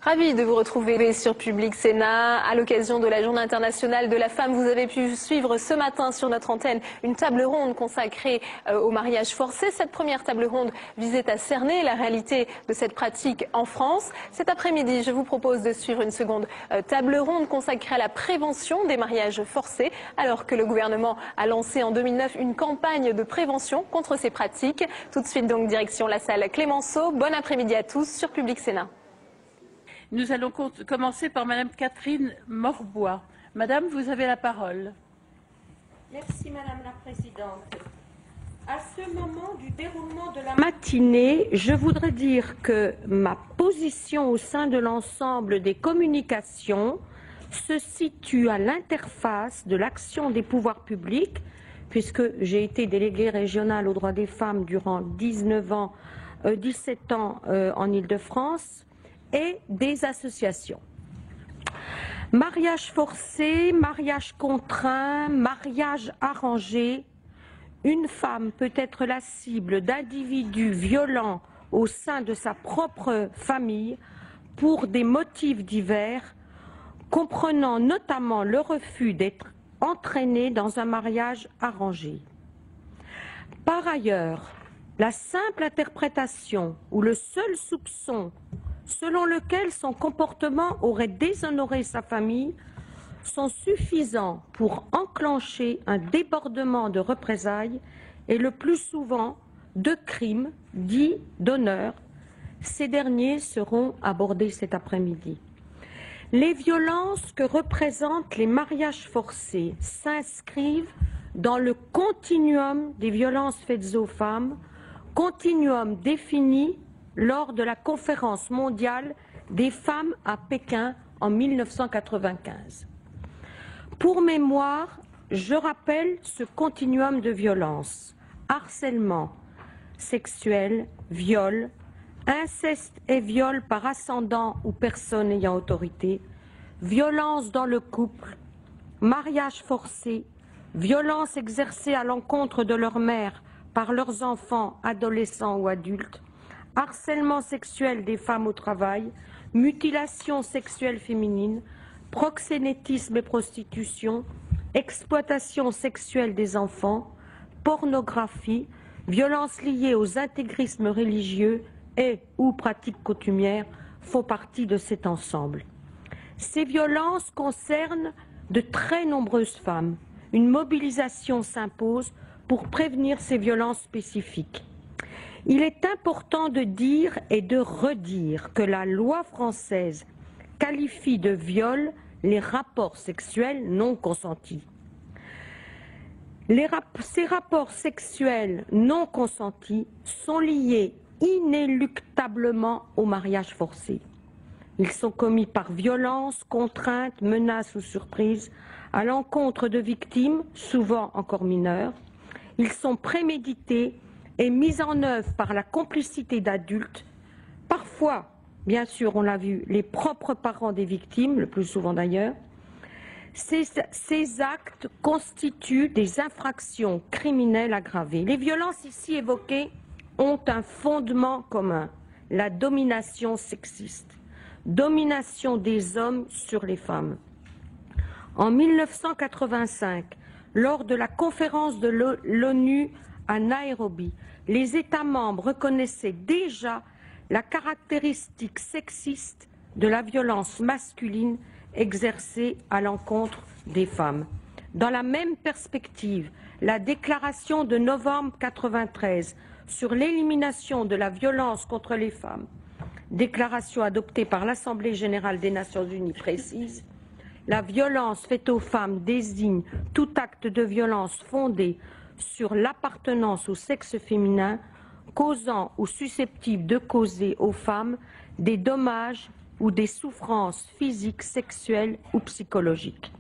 Ravi de vous retrouver sur Public Sénat. À l'occasion de la Journée internationale de la femme, vous avez pu suivre ce matin sur notre antenne une table ronde consacrée au mariage forcé. Cette première table ronde visait à cerner la réalité de cette pratique en France. Cet après-midi, je vous propose de suivre une seconde table ronde consacrée à la prévention des mariages forcés, alors que le gouvernement a lancé en 2009 une campagne de prévention contre ces pratiques. Tout de suite donc direction la salle Clémenceau. Bon après-midi à tous sur Public Sénat. Nous allons commencer par Madame Catherine Morbois. Madame, vous avez la parole. Merci Madame la Présidente. À ce moment du déroulement de la matinée, je voudrais dire que ma position au sein de l'ensemble des communications se situe à l'interface de l'action des pouvoirs publics, puisque j'ai été déléguée régionale aux droits des femmes durant 17 ans en Île-de-France, et des associations. Mariage forcé, mariage contraint, mariage arrangé, une femme peut être la cible d'individus violents au sein de sa propre famille pour des motifs divers, comprenant notamment le refus d'être entraînée dans un mariage arrangé. Par ailleurs, la simple interprétation ou le seul soupçon selon lequel son comportement aurait déshonoré sa famille sont suffisants pour enclencher un débordement de représailles et le plus souvent de crimes dits d'honneur. Ces derniers seront abordés cet après-midi. Les violences que représentent les mariages forcés s'inscrivent dans le continuum des violences faites aux femmes, continuum défini lors de la conférence mondiale des femmes à Pékin en 1995. Pour mémoire, je rappelle ce continuum de violence: harcèlement sexuel, viol, inceste et viol par ascendant ou personne ayant autorité, violence dans le couple, mariage forcé, violence exercée à l'encontre de leur mère par leurs enfants, adolescents ou adultes, harcèlement sexuel des femmes au travail, mutilation sexuelle féminine, proxénétisme et prostitution, exploitation sexuelle des enfants, pornographie, violences liées aux intégrismes religieux et ou pratiques coutumières font partie de cet ensemble. Ces violences concernent de très nombreuses femmes. Une mobilisation s'impose pour prévenir ces violences spécifiques. Il est important de dire et de redire que la loi française qualifie de viol les rapports sexuels non consentis. Ces rapports sexuels non consentis sont liés inéluctablement au mariage forcé. Ils sont commis par violence, contrainte, menace ou surprise à l'encontre de victimes, souvent encore mineures. Ils sont prémédités et mise en œuvre par la complicité d'adultes, parfois, bien sûr, on l'a vu, les propres parents des victimes, le plus souvent d'ailleurs. Ces actes constituent des infractions criminelles aggravées. Les violences ici évoquées ont un fondement commun: la domination sexiste, domination des hommes sur les femmes. En 1985, lors de la conférence de l'ONU à Nairobi, les États membres reconnaissaient déjà la caractéristique sexiste de la violence masculine exercée à l'encontre des femmes. Dans la même perspective, la déclaration de novembre 1993 sur l'élimination de la violence contre les femmes, déclaration adoptée par l'Assemblée générale des Nations unies, précise: la violence faite aux femmes désigne tout acte de violence fondé sur l'appartenance au sexe féminin, causant ou susceptible de causer aux femmes des dommages ou des souffrances physiques, sexuelles ou psychologiques,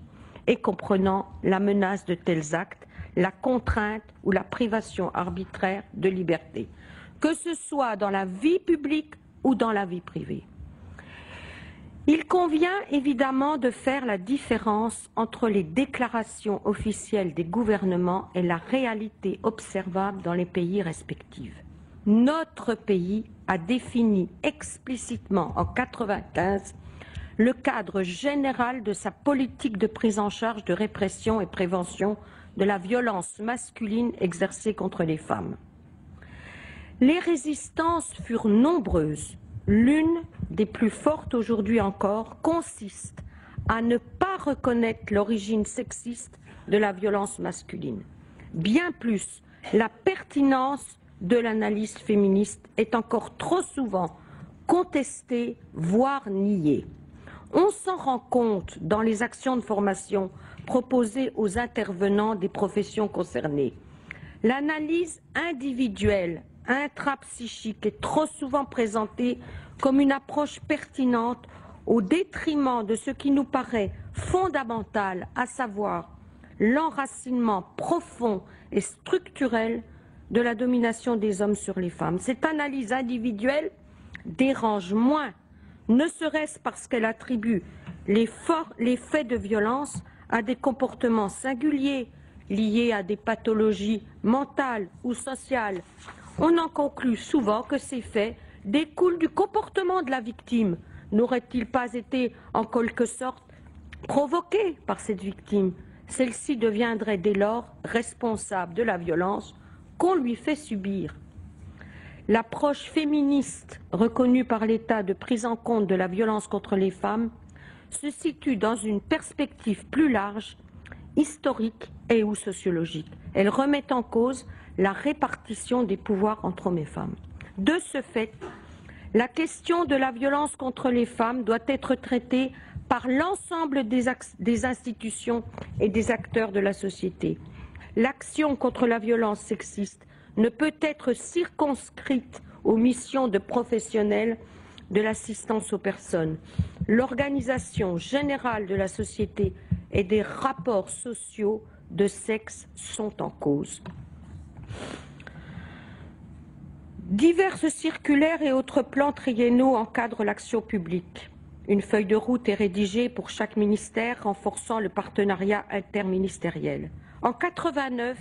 et comprenant la menace de tels actes, la contrainte ou la privation arbitraire de liberté, que ce soit dans la vie publique ou dans la vie privée. Il convient évidemment de faire la différence entre les déclarations officielles des gouvernements et la réalité observable dans les pays respectifs. Notre pays a défini explicitement en 1995 le cadre général de sa politique de prise en charge, de répression et prévention de la violence masculine exercée contre les femmes. Les résistances furent nombreuses. L'une des plus fortes aujourd'hui encore consiste à ne pas reconnaître l'origine sexiste de la violence masculine. Bien plus, la pertinence de l'analyse féministe est encore trop souvent contestée, voire niée. On s'en rend compte dans les actions de formation proposées aux intervenants des professions concernées. L'analyse individuelle, intrapsychique est trop souvent présentée comme une approche pertinente au détriment de ce qui nous paraît fondamental, à savoir l'enracinement profond et structurel de la domination des hommes sur les femmes. Cette analyse individuelle dérange moins, ne serait-ce parce qu'elle attribue les faits de violence à des comportements singuliers liés à des pathologies mentales ou sociales. On en conclut souvent que ces faits découlent du comportement de la victime. N'aurait-il pas été en quelque sorte provoqué par cette victime? Celle-ci deviendrait dès lors responsable de la violence qu'on lui fait subir. L'approche féministe reconnue par l'État de prise en compte de la violence contre les femmes se situe dans une perspective plus large, historique et ou sociologique. Elle remet en cause la répartition des pouvoirs entre hommes et femmes. De ce fait, la question de la violence contre les femmes doit être traitée par l'ensemble des institutions et des acteurs de la société. L'action contre la violence sexiste ne peut être circonscrite aux missions de professionnels de l'assistance aux personnes. L'organisation générale de la société et des rapports sociaux de sexe sont en cause. Diverses circulaires et autres plans triennaux encadrent l'action publique. Une feuille de route est rédigée pour chaque ministère, renforçant le partenariat interministériel. En 1989,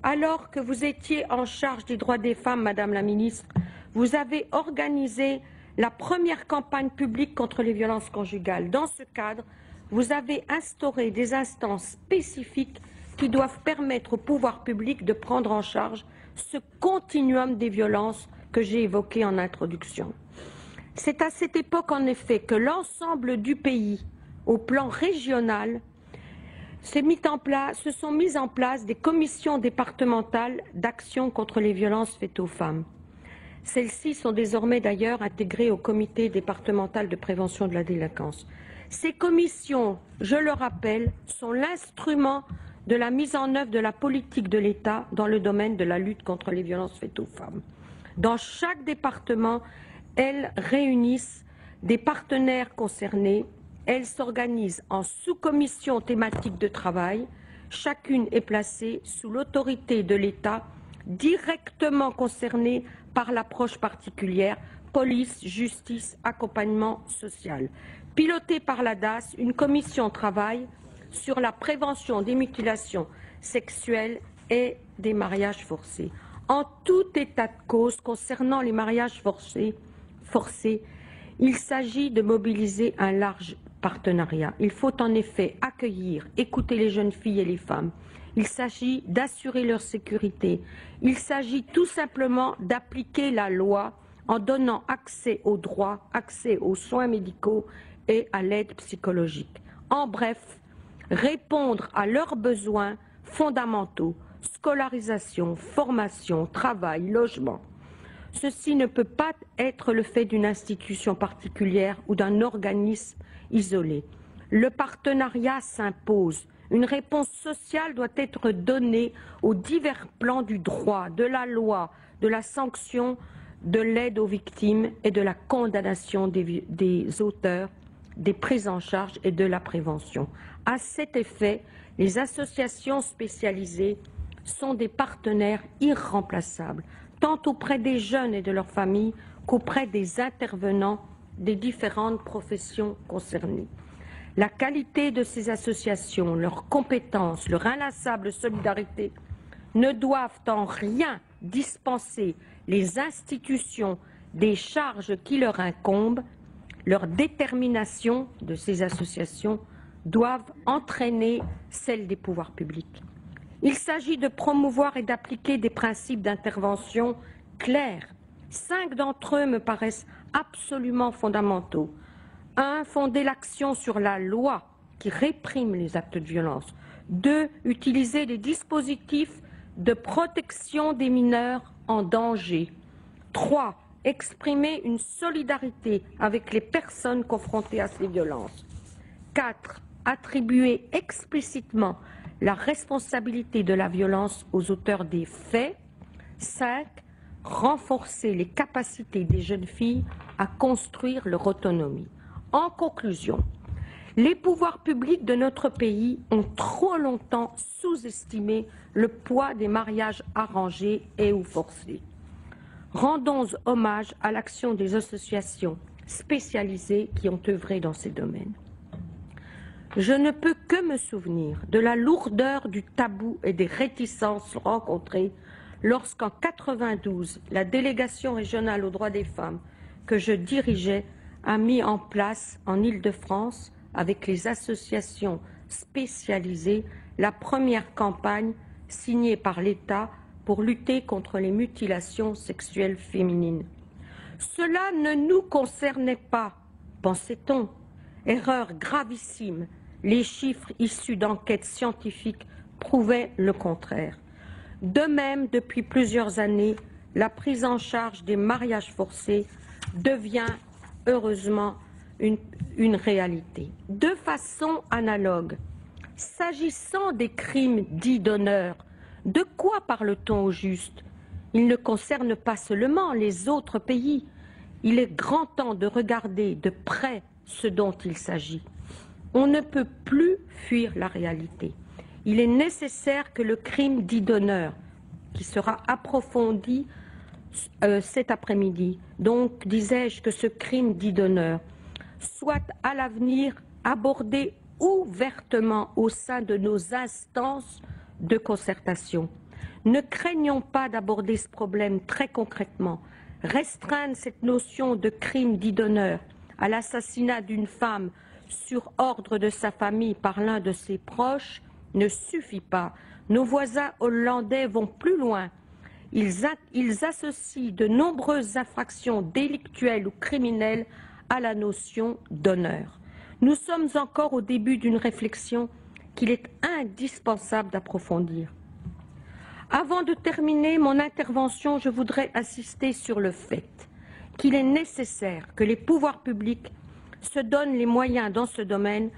alors que vous étiez en charge des droits des femmes, Madame la ministre, vous avez organisé la première campagne publique contre les violences conjugales. Dans ce cadre, vous avez instauré des instances spécifiques qui doivent permettre au pouvoir public de prendre en charge ce continuum des violences que j'ai évoqué en introduction. C'est à cette époque, en effet, que l'ensemble du pays, au plan régional, se sont mises en place des commissions départementales d'action contre les violences faites aux femmes. Celles-ci sont désormais d'ailleurs intégrées au comité départemental de prévention de la délinquance. Ces commissions, je le rappelle, sont l'instrument de la mise en œuvre de la politique de l'État dans le domaine de la lutte contre les violences faites aux femmes. Dans chaque département, elles réunissent des partenaires concernés. Elles s'organisent en sous-commissions thématiques de travail. Chacune est placée sous l'autorité de l'État, directement concernée par l'approche particulière, police, justice, accompagnement social. Pilotée par la DAS, une commission travaille sur la prévention des mutilations sexuelles et des mariages forcés. En tout état de cause concernant les mariages forcés, il s'agit de mobiliser un large partenariat. Il faut en effet accueillir, écouter les jeunes filles et les femmes. Il s'agit d'assurer leur sécurité. Il s'agit tout simplement d'appliquer la loi en donnant accès aux droits, accès aux soins médicaux et à l'aide psychologique. En bref, répondre à leurs besoins fondamentaux, scolarisation, formation, travail, logement. Ceci ne peut pas être le fait d'une institution particulière ou d'un organisme isolé. Le partenariat s'impose. Une réponse sociale doit être donnée aux divers plans du droit, de la loi, de la sanction, de l'aide aux victimes et de la condamnation des auteurs, des prises en charge et de la prévention. À cet effet, les associations spécialisées sont des partenaires irremplaçables, tant auprès des jeunes et de leurs familles qu'auprès des intervenants des différentes professions concernées. La qualité de ces associations, leurs compétences, leur inlassable solidarité ne doivent en rien dispenser les institutions des charges qui leur incombent, leur détermination de ces associations doivent entraîner celle des pouvoirs publics. Il s'agit de promouvoir et d'appliquer des principes d'intervention clairs. 5 d'entre eux me paraissent absolument fondamentaux. 1. Fonder l'action sur la loi qui réprime les actes de violence. 2. Utiliser les dispositifs de protection des mineurs en danger. 3. Exprimer une solidarité avec les personnes confrontées à ces violences. 4. Attribuer explicitement la responsabilité de la violence aux auteurs des faits. 5. Renforcer les capacités des jeunes filles à construire leur autonomie. En conclusion, les pouvoirs publics de notre pays ont trop longtemps sous-estimé le poids des mariages arrangés et ou forcés. Rendons hommage à l'action des associations spécialisées qui ont œuvré dans ces domaines. Je ne peux que me souvenir de la lourdeur du tabou et des réticences rencontrées lorsqu'en 1992, la délégation régionale aux droits des femmes que je dirigeais a mis en place en Île-de-France, avec les associations spécialisées, la première campagne signée par l'État pour lutter contre les mutilations sexuelles féminines. Cela ne nous concernait pas, pensait-on. Erreur gravissime. Les chiffres issus d'enquêtes scientifiques prouvaient le contraire. De même, depuis plusieurs années, la prise en charge des mariages forcés devient heureusement une réalité. De façon analogue, s'agissant des crimes dits d'honneur, de quoi parle-t-on au juste? Ils ne concernent pas seulement les autres pays. Il est grand temps de regarder de près ce dont il s'agit. On ne peut plus fuir la réalité. Il est nécessaire que le crime dit d'honneur, qui sera approfondi cet après-midi, donc disais-je que ce crime dit d'honneur soit à l'avenir abordé ouvertement au sein de nos instances de concertation. Ne craignons pas d'aborder ce problème très concrètement. Restreindre cette notion de crime dit d'honneur à l'assassinat d'une femme sur ordre de sa famille par l'un de ses proches ne suffit pas. Nos voisins hollandais vont plus loin. Ils associent de nombreuses infractions délictuelles ou criminelles à la notion d'honneur. Nous sommes encore au début d'une réflexion qu'il est indispensable d'approfondir. Avant de terminer mon intervention, je voudrais insister sur le fait qu'il est nécessaire que les pouvoirs publics se donnent les moyens dans ce domaine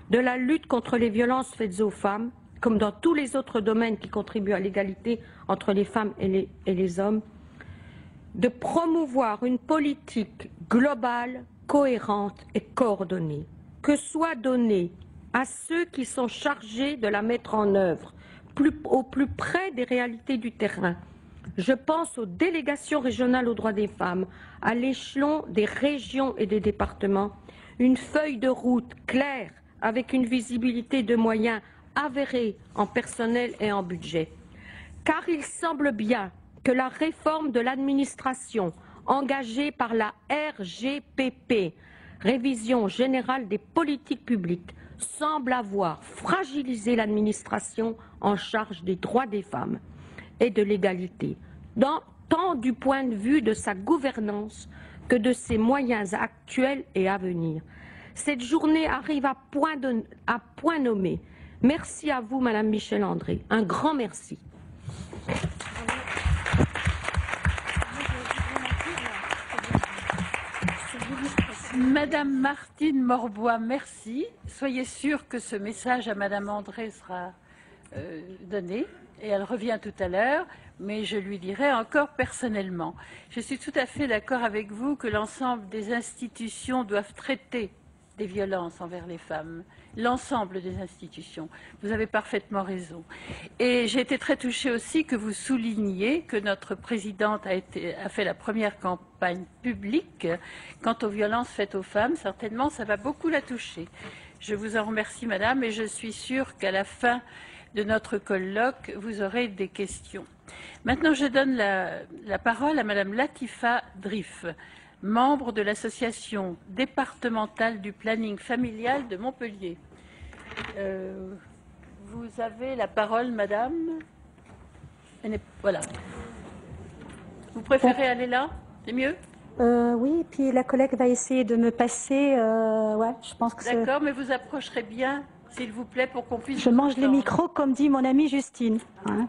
de la lutte contre les violences faites aux femmes, comme dans tous les autres domaines qui contribuent à l'égalité entre les femmes et les hommes, de promouvoir une politique globale, cohérente et coordonnée, que soit donnée à ceux qui sont chargés de la mettre en œuvre, au plus près des réalités du terrain. Je pense aux délégations régionales aux droits des femmes, à l'échelon des régions et des départements, une feuille de route claire avec une visibilité de moyens avérés en personnel et en budget. Car il semble bien que la réforme de l'administration engagée par la RGPP, Révision générale des politiques publiques, semble avoir fragilisé l'administration en charge des droits des femmes et de l'égalité, tant du point de vue de sa gouvernance que de ses moyens actuels et à venir. Cette journée arrive à point nommé. Merci à vous, Madame Michel-André. Un grand merci. Madame Martine Morbois, merci. Soyez sûre que ce message à Madame André sera donné et elle revient tout à l'heure, mais je lui dirai encore personnellement. Je suis tout à fait d'accord avec vous que l'ensemble des institutions doivent traiter des violences envers les femmes, l'ensemble des institutions. Vous avez parfaitement raison. Et j'ai été très touchée aussi que vous souligniez que notre présidente a fait la première campagne publique quant aux violences faites aux femmes. Certainement, ça va beaucoup la toucher. Je vous en remercie, madame, et je suis sûre qu'à la fin de notre colloque, vous aurez des questions. Maintenant, je donne la parole à Madame Latifa Drif, membre de l'association départementale du planning familial de Montpellier. Vous avez la parole, Madame. Voilà. Vous préférez aller là? C'est mieux? Oui, puis la collègue va essayer de me passer. Ouais, je pense que c'est. D'accord, mais vous approcherez bien, s'il vous plaît, pour qu'on puisse. Je mange les micros, comme dit mon amie Justine. Hein.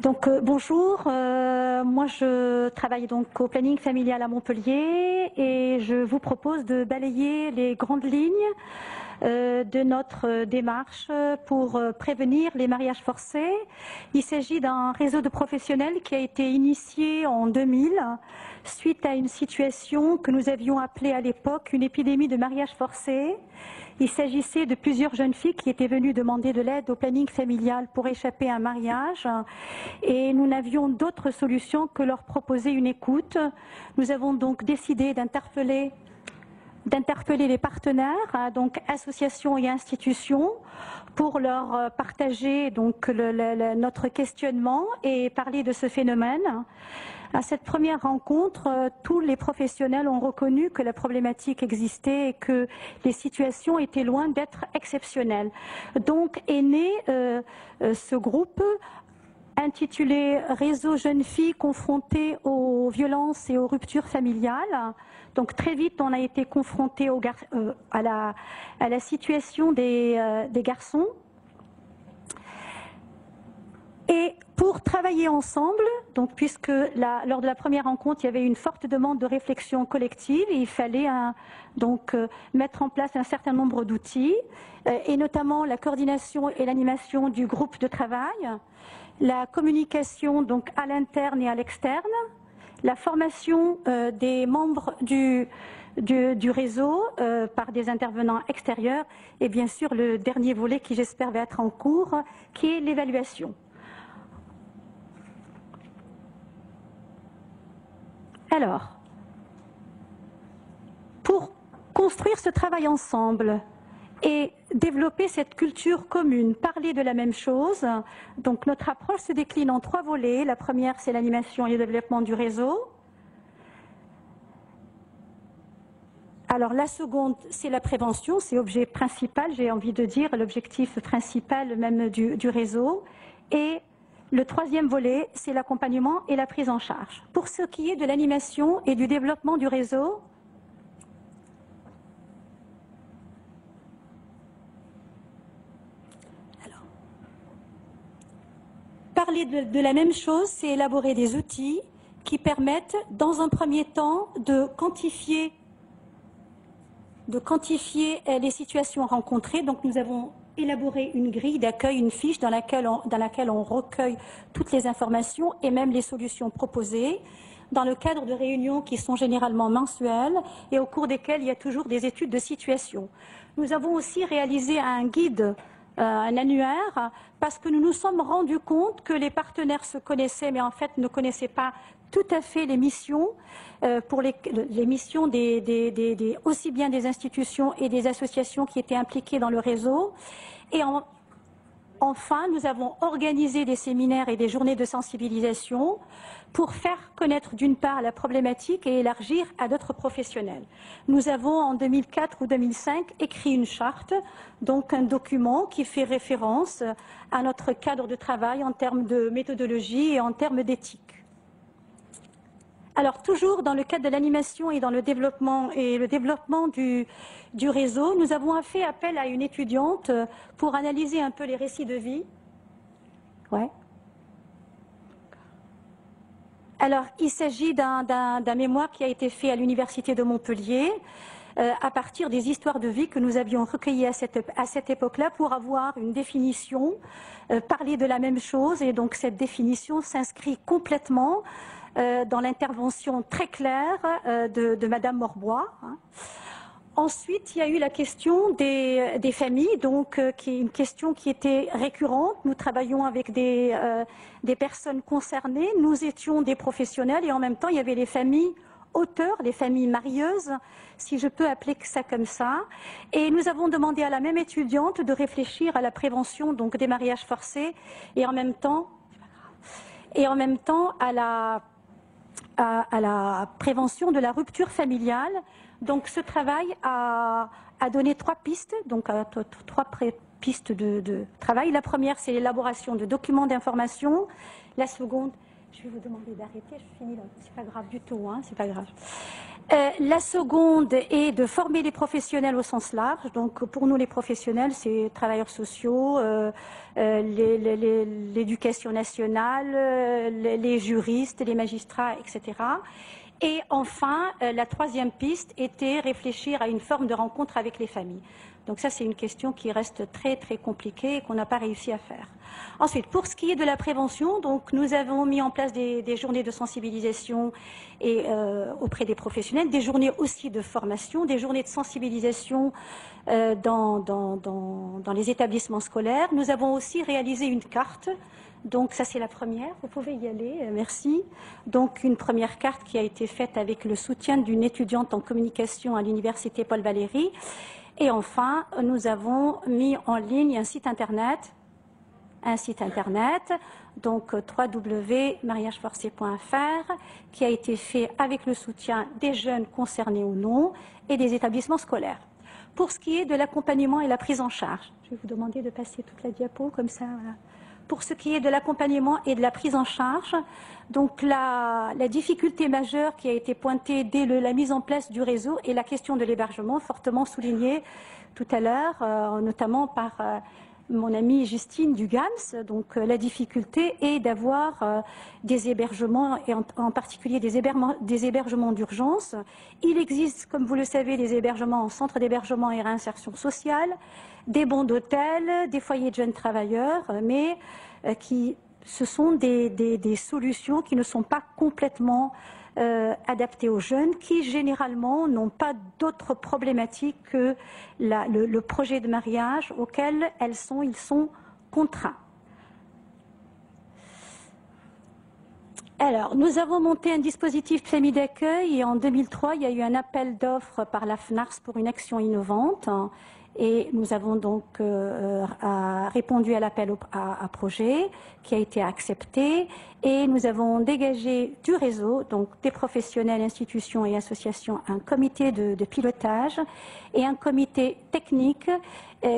Donc bonjour, moi je travaille donc au planning familial à Montpellier et je vous propose de balayer les grandes lignes de notre démarche pour prévenir les mariages forcés. Il s'agit d'un réseau de professionnels qui a été initié en 2000 suite à une situation que nous avions appelée à l'époque une épidémie de mariages forcés. Il s'agissait de plusieurs jeunes filles qui étaient venues demander de l'aide au planning familial pour échapper à un mariage et nous n'avions d'autre solution que leur proposer une écoute. Nous avons donc décidé d'interpeller les partenaires, donc associations et institutions, pour leur partager donc notre questionnement et parler de ce phénomène. À cette première rencontre, tous les professionnels ont reconnu que la problématique existait et que les situations étaient loin d'être exceptionnelles. Donc est né ce groupe intitulé « Réseau jeunes filles confrontées aux violences et aux ruptures familiales ». Donc très vite, on a été confronté à la situation des garçons. Et pour travailler ensemble, donc puisque lors de la première rencontre, il y avait une forte demande de réflexion collective, et il fallait mettre en place un certain nombre d'outils, et notamment la coordination et l'animation du groupe de travail, la communication donc à l'interne et à l'externe, la formation des membres du réseau par des intervenants extérieurs, et bien sûr le dernier volet qui j'espère va être en cours, qui est l'évaluation. Alors, pour construire ce travail ensemble et développer cette culture commune, parler de la même chose, donc notre approche se décline en 3 volets. La première, c'est l'animation et le développement du réseau. Alors la seconde, c'est la prévention, c'est l'objet principal, j'ai envie de dire, l'objectif principal même du réseau. Et le 3e volet, c'est l'accompagnement et la prise en charge. Pour ce qui est de l'animation et du développement du réseau, parler de la même chose, c'est élaborer des outils qui permettent, dans un premier temps, de quantifier les situations rencontrées. Donc nous avons élaboré une grille d'accueil, une fiche dans laquelle on recueille toutes les informations et même les solutions proposées, dans le cadre de réunions qui sont généralement mensuelles et au cours desquelles il y a toujours des études de situation. Nous avons aussi réalisé un guide, un annuaire, parce que nous nous sommes rendus compte que les partenaires se connaissaient, mais en fait ne connaissaient pas tout à fait les missions, pour les missions aussi bien des institutions et des associations qui étaient impliquées dans le réseau. Et enfin, nous avons organisé des séminaires et des journées de sensibilisation pour faire connaître d'une part la problématique et élargir à d'autres professionnels. Nous avons en 2004 ou 2005 écrit une charte, donc un document qui fait référence à notre cadre de travail en termes de méthodologie et en termes d'éthique. Alors toujours dans le cadre de l'animation et dans le développement du réseau, nous avons fait appel à une étudiante pour analyser un peu les récits de vie. Ouais. Alors il s'agit d'un mémoire qui a été fait à l'université de Montpellier à partir des histoires de vie que nous avions recueillies à cette époque-là pour avoir une définition, parler de la même chose, et donc cette définition s'inscrit complètement dans l'intervention très claire de Madame Morbois. Ensuite, il y a eu la question des familles, donc qui est une question qui était récurrente. Nous travaillons avec des personnes concernées, nous étions des professionnels et en même temps il y avait les familles auteurs, les familles marieuses, si je peux appeler ça comme ça. Et nous avons demandé à la même étudiante de réfléchir à la prévention donc des mariages forcés et en même temps et en même temps à la prévention de la rupture familiale. Donc ce travail a donné 3 pistes, donc 3 pistes de travail. La première, c'est l'élaboration de documents d'information. La seconde, je vais vous demander d'arrêter, je finis là, c'est pas grave du tout, hein, c'est pas grave. La seconde est de former les professionnels au sens large. Donc pour nous les professionnels, c'est travailleurs sociaux, l'éducation nationale, les juristes, les magistrats, etc. Et enfin, la troisième piste était réfléchir à une forme de rencontre avec les familles. Donc ça, c'est une question qui reste très très compliquée et qu'on n'a pas réussi à faire. Ensuite, pour ce qui est de la prévention, donc nous avons mis en place des journées de sensibilisation auprès des professionnels, des journées aussi de formation, des journées de sensibilisation dans les établissements scolaires. Nous avons aussi réalisé une carte. Donc ça c'est la première, vous pouvez y aller, merci. Donc une première carte qui a été faite avec le soutien d'une étudiante en communication à l'université Paul Valéry. Et enfin, nous avons mis en ligne un site internet, donc www.mariageforcé.fr, qui a été fait avec le soutien des jeunes concernés ou non et des établissements scolaires. Pour ce qui est de l'accompagnement et la prise en charge, je vais vous demander de passer toute la diapo comme ça, voilà. Pour ce qui est de l'accompagnement et de la prise en charge, donc la difficulté majeure qui a été pointée dès la mise en place du réseau est la question de l'hébergement, fortement soulignée tout à l'heure, notamment par mon amie Justine Dugams. Donc la difficulté est d'avoir des hébergements, et en particulier des hébergements d'urgence. Il existe, comme vous le savez, des hébergements en centre d'hébergement et réinsertion sociale, des bons d'hôtel, des foyers de jeunes travailleurs, mais ce sont des solutions qui ne sont pas complètement adaptées aux jeunes, qui généralement n'ont pas d'autres problématiques que le projet de mariage auquel ils sont contraints. Alors, nous avons monté un dispositif de famille d'accueil et en 2003, il y a eu un appel d'offres par la FNARS pour une action innovante. Et nous avons donc répondu à l'appel à projet qui a été accepté et nous avons dégagé du réseau, donc des professionnels, institutions et associations, un comité de pilotage et un comité technique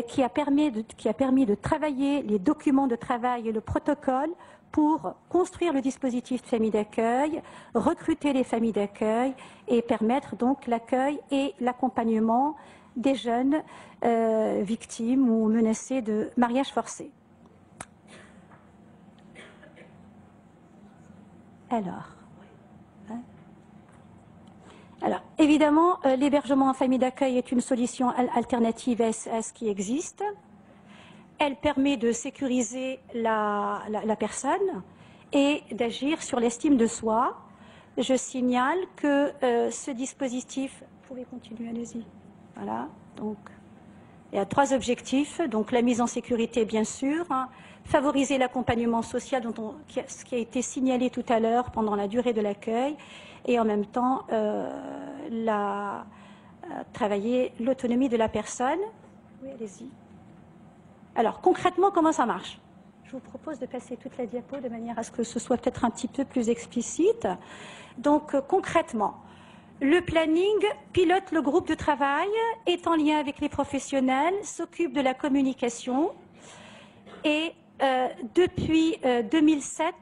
qui a permis de travailler les documents de travail et le protocole pour construire le dispositif de famille d'accueil, recruter les familles d'accueil et permettre donc l'accueil et l'accompagnement des jeunes victimes ou menacés de mariage forcé. Alors, évidemment, l'hébergement en famille d'accueil est une solution alternative à ce qui existe. Elle permet de sécuriser la personne et d'agir sur l'estime de soi. Je signale que ce dispositif... Vous pouvez continuer, allez-y. Voilà, donc il y a 3 objectifs. Donc la mise en sécurité, bien sûr, hein, favoriser l'accompagnement social, ce qui a été signalé tout à l'heure pendant la durée de l'accueil, et en même temps travailler l'autonomie de la personne. Oui, allez-y. Alors concrètement, comment ça marche? Je vous propose de passer toute la diapo de manière à ce que ce soit peut-être un petit peu plus explicite. Donc concrètement, le planning pilote le groupe de travail, est en lien avec les professionnels, s'occupe de la communication et depuis 2007,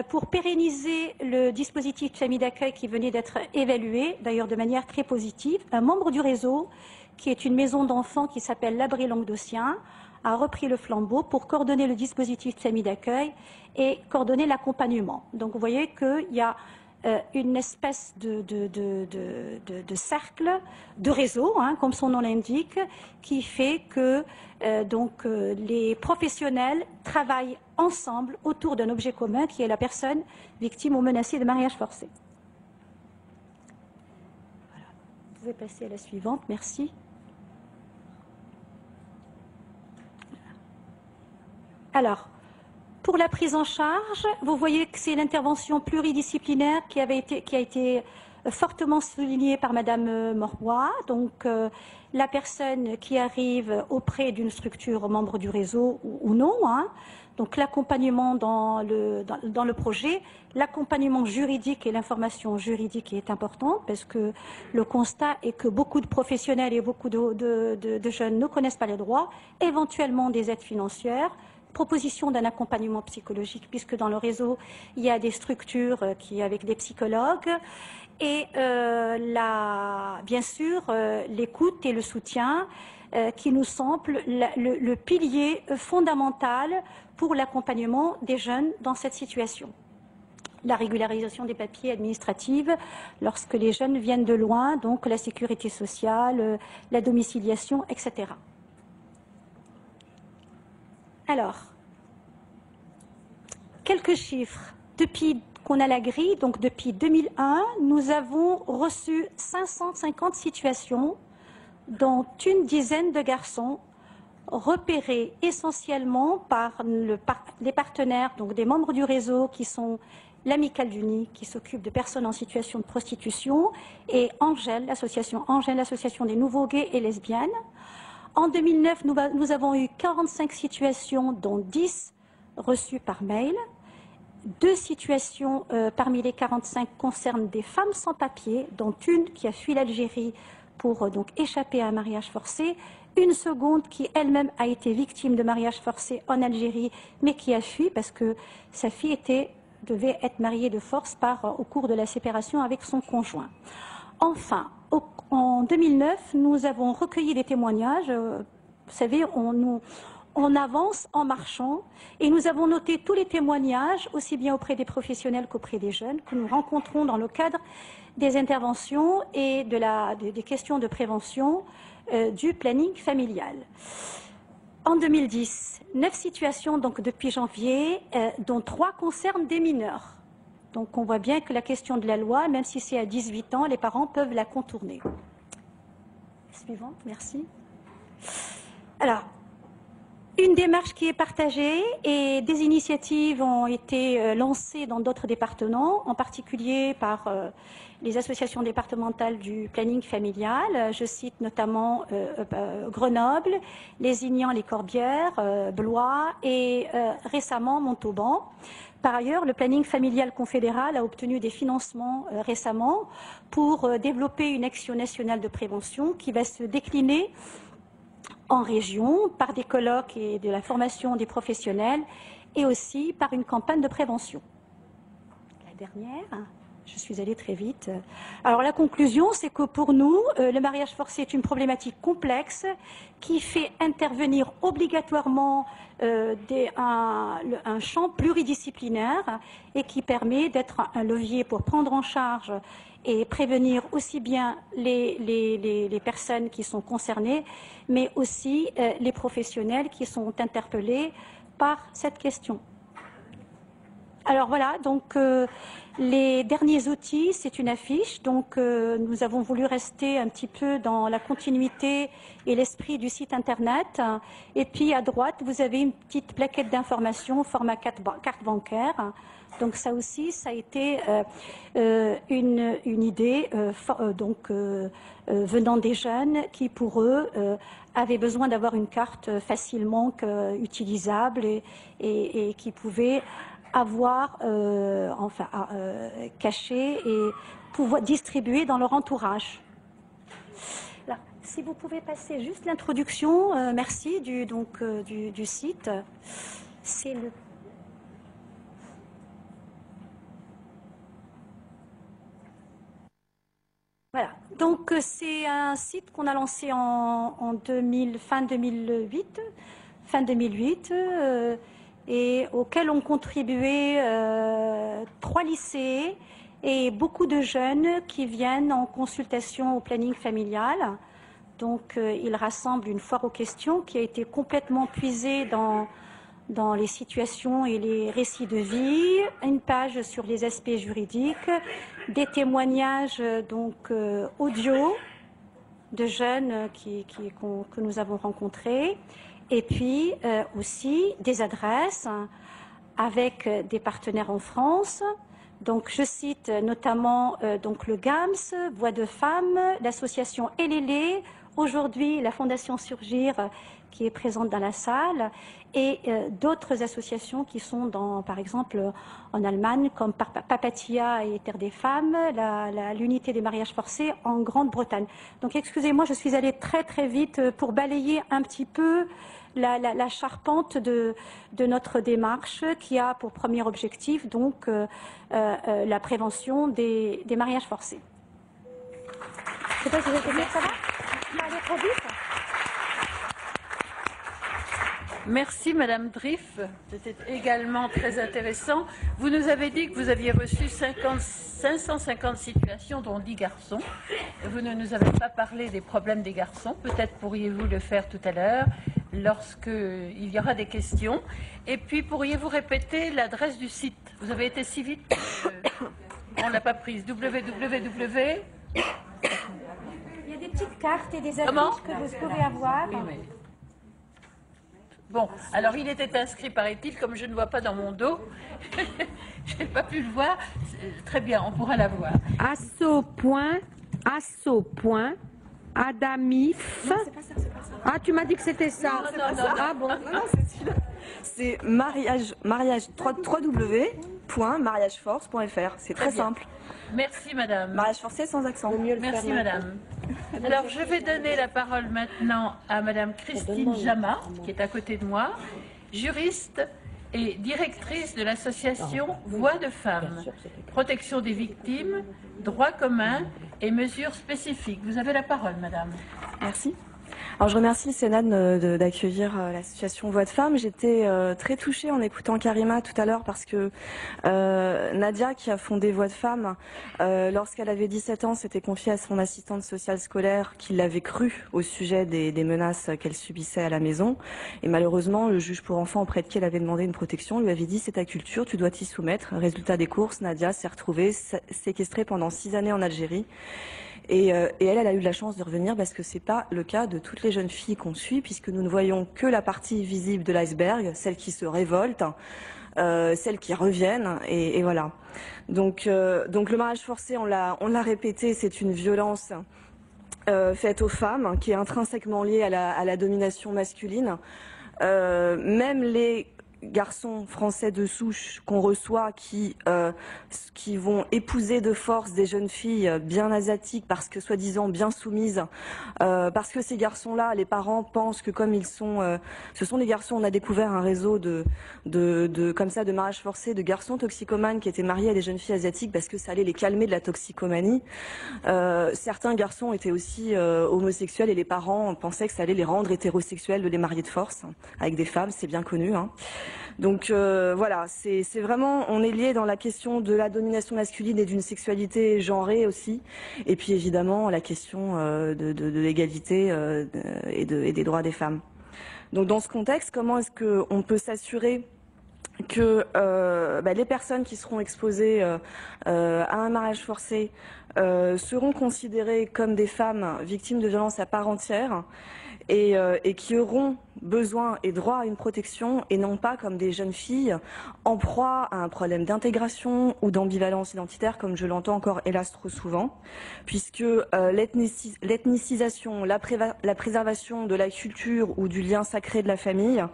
pour pérenniser le dispositif de famille d'accueil qui venait d'être évalué, d'ailleurs de manière très positive, un membre du réseau, qui est une maison d'enfants qui s'appelle l'Abri Languedocien, a repris le flambeau pour coordonner le dispositif de famille d'accueil et coordonner l'accompagnement. Donc vous voyez qu'il y a une espèce de cercle, de réseau, hein, comme son nom l'indique, qui fait que les professionnels travaillent ensemble autour d'un objet commun qui est la personne victime ou menacée de mariage forcé. Voilà. Vous pouvez passer à la suivante, merci. Alors, pour la prise en charge, vous voyez que c'est l'intervention pluridisciplinaire qui a été fortement souligné par Madame Morbois. Donc, la personne qui arrive auprès d'une structure membre du réseau ou non, hein. Donc l'accompagnement dans le projet, l'accompagnement juridique et l'information juridique est importante parce que le constat est que beaucoup de professionnels et beaucoup de jeunes ne connaissent pas les droits, éventuellement des aides financières, proposition d'un accompagnement psychologique puisque dans le réseau il y a des structures avec des psychologues et bien sûr l'écoute et le soutien qui nous semble le pilier fondamental pour l'accompagnement des jeunes dans cette situation. La régularisation des papiers administratifs lorsque les jeunes viennent de loin, donc la sécurité sociale, la domiciliation, etc. Alors, quelques chiffres. Depuis qu'on a la grille, donc depuis 2001, nous avons reçu 550 situations dont une dizaine de garçons repérés essentiellement par les partenaires, donc des membres du réseau qui sont l'Amicale du Nid, qui s'occupe de personnes en situation de prostitution, et Angèle, l'association des nouveaux gays et lesbiennes. En 2009, nous avons eu 45 situations, dont 10 reçues par mail. 2 situations parmi les 45 concernent des femmes sans papier, dont une qui a fui l'Algérie pour donc échapper à un mariage forcé, une seconde qui elle-même a été victime de mariage forcé en Algérie, mais qui a fui parce que sa fille devait être mariée de force au cours de la séparation avec son conjoint. Enfin, en 2009, nous avons recueilli des témoignages. Vous savez, on avance en marchant et nous avons noté tous les témoignages, aussi bien auprès des professionnels qu'auprès des jeunes, que nous rencontrons dans le cadre des interventions et des questions de prévention du planning familial. En 2010, 9 situations donc depuis janvier, dont 3 concernent des mineurs. Donc on voit bien que la question de la loi, même si c'est à 18 ans, les parents peuvent la contourner. Suivante, merci. Alors, une démarche qui est partagée et des initiatives ont été lancées dans d'autres départements, en particulier par les associations départementales du planning familial. Je cite notamment Grenoble, Lézignan, les Corbières, Blois et récemment Montauban. Par ailleurs, le planning familial confédéral a obtenu des financements récemment pour développer une action nationale de prévention qui va se décliner en région par des colloques et de la formation des professionnels et aussi par une campagne de prévention. La dernière, je suis allée très vite. Alors la conclusion, c'est que pour nous, le mariage forcé est une problématique complexe qui fait intervenir obligatoirement un champ pluridisciplinaire et qui permet d'être un levier pour prendre en charge et prévenir aussi bien les personnes qui sont concernées, mais aussi les professionnels qui sont interpellés par cette question. Alors voilà, donc les derniers outils, c'est une affiche. Donc nous avons voulu rester un petit peu dans la continuité et l'esprit du site internet. Et puis à droite, vous avez une petite plaquette d'information au format carte bancaire. Donc ça aussi, ça a été une idée venant des jeunes qui, pour eux, avaient besoin d'avoir une carte facilement utilisable et qui pouvaient avoir caché et pouvoir distribuer dans leur entourage. Là, si vous pouvez passer juste l'introduction, merci, du site. C'est le... Voilà, donc c'est un site qu'on a lancé fin 2008, et auquel ont contribué 3 lycées et beaucoup de jeunes qui viennent en consultation au planning familial. Donc il rassemble une foire aux questions qui a été complètement puisée dans les situations et les récits de vie, une page sur les aspects juridiques, des témoignages audio de jeunes que nous avons rencontrés, et puis aussi des adresses avec des partenaires en France, Donc, je cite notamment donc le GAMS, Voix de Femmes, l'association Elélé, aujourd'hui la Fondation Surgir qui est présente dans la salle, et d'autres associations qui sont dans, par exemple, en Allemagne, comme Papatia et Terre des Femmes, l'unité des mariages forcés en Grande-Bretagne. Donc, excusez-moi, je suis allée très très vite pour balayer un petit peu la charpente de notre démarche qui a pour premier objectif donc la prévention des mariages forcés. Je ne sais pas si vous êtes bien, ça va? Ça allait trop vite? Merci Madame Driff, c'était également très intéressant. Vous nous avez dit que vous aviez reçu 550 situations, dont 10 garçons. Vous ne nous avez pas parlé des problèmes des garçons, peut-être pourriez-vous le faire tout à l'heure, lorsqu'il y aura des questions. Et puis pourriez-vous répéter l'adresse du site? Vous avez été si vite, on ne l'a pas prise. www. Il y a des petites cartes et des affiches que vous pouvez avoir. Oui, oui. Bon, alors il était inscrit, paraît-il, comme je ne vois pas dans mon dos, je n'ai pas pu le voir. Très bien, on pourra la voir. Asso.adamif. Non, c'est pas ça. Ah, tu m'as dit que c'était ça. Non. Ah bon. Non, c'est celui-là. C'est mariage www.mariageforce.fr. C'est très simple. Merci Madame. Mariage forcé sans accent. Merci Madame. Alors je vais donner la parole maintenant à Madame Christine Jama, qui est à côté de moi, juriste et directrice de l'association Voix de Femmes, protection des victimes, droit commun et mesures spécifiques. Vous avez la parole Madame. Merci. Alors je remercie le Sénat d'accueillir l'association Voix de Femmes. J'étais très touchée en écoutant Karima tout à l'heure parce que Nadia, qui a fondé Voix de Femmes, lorsqu'elle avait 17 ans, s'était confiée à son assistante sociale scolaire qui l'avait crue au sujet des menaces qu'elle subissait à la maison. Et malheureusement, le juge pour enfants auprès de qui elle avait demandé une protection lui avait dit « c'est ta culture, tu dois t'y soumettre ». Résultat des courses, Nadia s'est retrouvée séquestrée pendant 6 années en Algérie. Et elle a eu de la chance de revenir parce que c'est pas le cas de toutes les jeunes filles qu'on suit, puisque nous ne voyons que la partie visible de l'iceberg, celles qui se révoltent, celles qui reviennent, et voilà. Donc le mariage forcé, on l'a répété, c'est une violence faite aux femmes, qui est intrinsèquement liée à la domination masculine. Même les garçons français de souche qu'on reçoit qui vont épouser de force des jeunes filles bien asiatiques parce que soi-disant bien soumises, parce que ces garçons-là, les parents pensent que comme ils sont, ce sont des garçons, on a découvert un réseau comme ça de mariage forcé de garçons toxicomanes qui étaient mariés à des jeunes filles asiatiques parce que ça allait les calmer de la toxicomanie. Certains garçons étaient aussi homosexuels et les parents pensaient que ça allait les rendre hétérosexuels de les marier de force avec des femmes, c'est bien connu, hein. Donc voilà, c'est vraiment, on est lié dans la question de la domination masculine et d'une sexualité genrée aussi, et puis évidemment la question de l'égalité et des droits des femmes. Donc dans ce contexte, comment est-ce qu'on peut s'assurer que les personnes qui seront exposées à un mariage forcé seront considérées comme des femmes victimes de violences à part entière et qui auront besoin et droit à une protection et non pas comme des jeunes filles en proie à un problème d'intégration ou d'ambivalence identitaire comme je l'entends encore hélas trop souvent, puisque l'ethnicisation, la préservation de la culture ou du lien sacré de la famille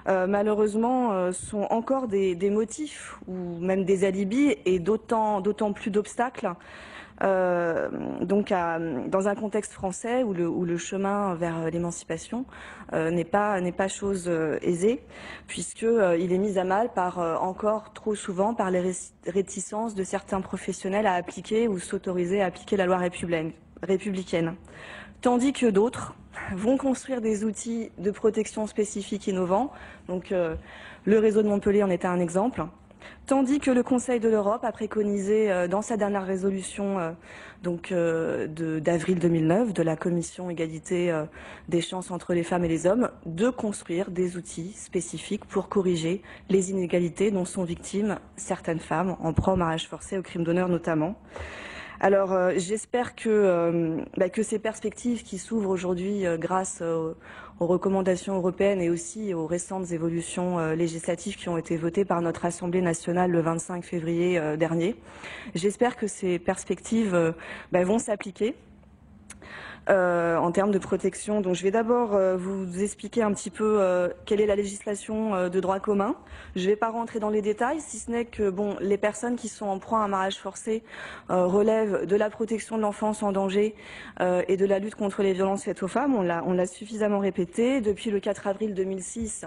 malheureusement sont encore des motifs ou même des alibis et d'autant plus d'obstacles dans un contexte français où le chemin vers l'émancipation n'est pas chose aisée, puisqu'il est mis à mal encore trop souvent par les réticences de certains professionnels à appliquer ou s'autoriser à appliquer la loi républicaine. Tandis que d'autres vont construire des outils de protection spécifiques innovants. Donc le réseau de Montpellier en était un exemple. Tandis que le Conseil de l'Europe a préconisé dans sa dernière résolution d'avril 2009 de la Commission égalité des chances entre les femmes et les hommes de construire des outils spécifiques pour corriger les inégalités dont sont victimes certaines femmes en proie au mariage forcé, au crime d'honneur notamment. Alors, j'espère que ces perspectives qui s'ouvrent aujourd'hui grâce aux recommandations européennes et aussi aux récentes évolutions législatives qui ont été votées par notre Assemblée nationale le 25 février dernier, j'espère que ces perspectives vont s'appliquer. En termes de protection. Donc je vais d'abord vous expliquer un petit peu quelle est la législation de droit commun. Je ne vais pas rentrer dans les détails, si ce n'est que les personnes qui sont en proie à un mariage forcé relèvent de la protection de l'enfance en danger et de la lutte contre les violences faites aux femmes. On l'a suffisamment répété. Depuis le 4 avril 2006,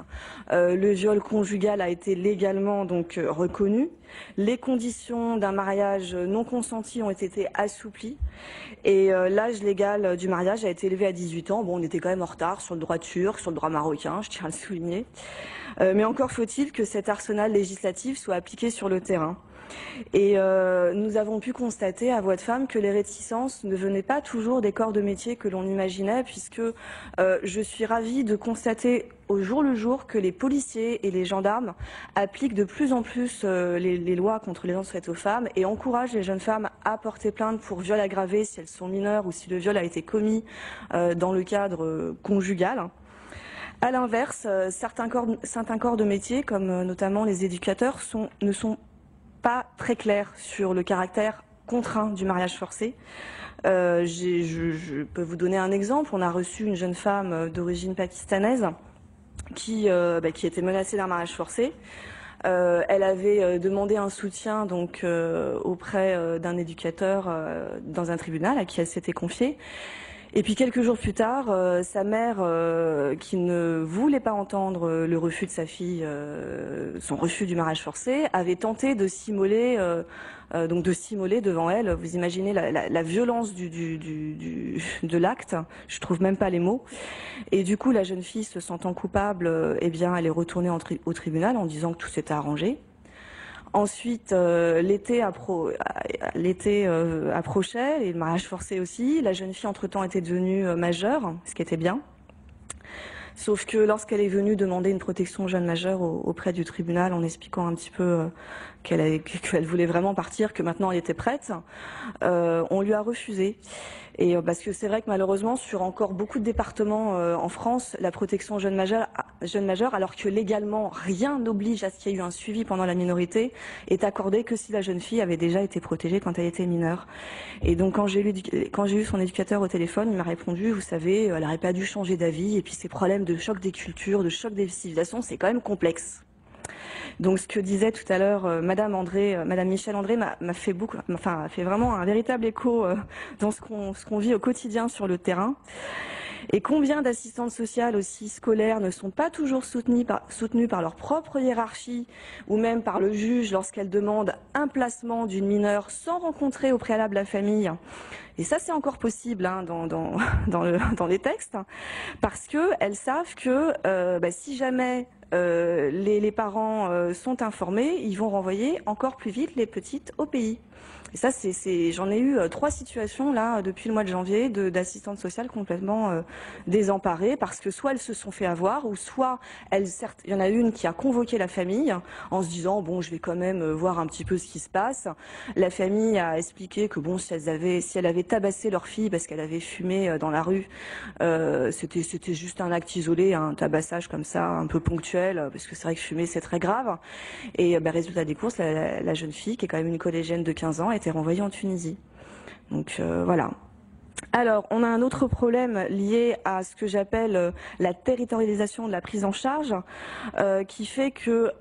le viol conjugal a été légalement donc reconnu. Les conditions d'un mariage non consenti ont été assouplies et l'âge légal du mariage a été élevé à 18 ans. Bon, on était quand même en retard sur le droit turc, sur le droit marocain, je tiens à le souligner. Mais encore faut-il que cet arsenal législatif soit appliqué sur le terrain. Et nous avons pu constater à Voix de Femmes que les réticences ne venaient pas toujours des corps de métier que l'on imaginait, puisque je suis ravie de constater au jour le jour que les policiers et les gendarmes appliquent de plus en plus les lois contre les violences faites aux femmes et encouragent les jeunes femmes à porter plainte pour viol aggravé si elles sont mineures ou si le viol a été commis dans le cadre conjugal. À l'inverse, certains corps de métier, comme notamment les éducateurs, ne sont pas très clair sur le caractère contraint du mariage forcé. Je peux vous donner un exemple. On a reçu une jeune femme d'origine pakistanaise qui était menacée d'un mariage forcé. Elle avait demandé un soutien donc auprès d'un éducateur dans un tribunal à qui elle s'était confiée. Et puis quelques jours plus tard, sa mère, qui ne voulait pas entendre le refus de sa fille, son refus du mariage forcé, avait tenté de s'immoler, devant elle. Vous imaginez la violence de l'acte. Je trouve même pas les mots. Et du coup, la jeune fille, se sentant coupable, elle est retournée au tribunal en disant que tout s'était arrangé. Ensuite, l'été approchait, et le mariage forcé aussi. La jeune fille, entre-temps, était devenue majeure, ce qui était bien. Sauf que lorsqu'elle est venue demander une protection jeune majeure auprès du tribunal, en expliquant un petit peu qu'elle voulait vraiment partir, que maintenant elle était prête, on lui a refusé. Et parce que c'est vrai que malheureusement, sur encore beaucoup de départements en France, la protection jeune majeure, alors que légalement rien n'oblige à ce qu'il y ait eu un suivi pendant la minorité, est accordée que si la jeune fille avait déjà été protégée quand elle était mineure. Et donc quand j'ai eu son éducateur au téléphone, il m'a répondu, vous savez, elle n'aurait pas dû changer d'avis, et puis ces problèmes de choc des cultures, de choc des civilisations, c'est quand même complexe. Donc ce que disait tout à l'heure Madame Michèle André m'a fait fait vraiment un véritable écho dans ce qu'on vit au quotidien sur le terrain. Et combien d'assistantes sociales aussi scolaires ne sont pas toujours soutenues par leur propre hiérarchie ou même par le juge lorsqu'elles demandent un placement d'une mineure sans rencontrer au préalable la famille. Et ça, c'est encore possible dans les textes, parce qu'elles savent que si jamais les parents sont informés, ils vont renvoyer encore plus vite les petites au pays. Et ça, j'en ai eu 3 situations là depuis le mois de janvier d'assistantes sociales complètement désemparées parce que soit elles se sont fait avoir ou soit il y en a une qui a convoqué la famille en se disant bon, je vais quand même voir un petit peu ce qui se passe. La famille a expliqué que bon, si elle avait tabassé leur fille parce qu'elle avait fumé dans la rue, c'était juste un acte isolé, un tabassage comme ça un peu ponctuel parce que c'est vrai que fumer c'est très grave. Et résultat des courses, la jeune fille qui est quand même une collégienne de 15 ans a été renvoyée en Tunisie. Donc voilà. Alors, on a un autre problème lié à ce que j'appelle la territorialisation de la prise en charge, qui fait que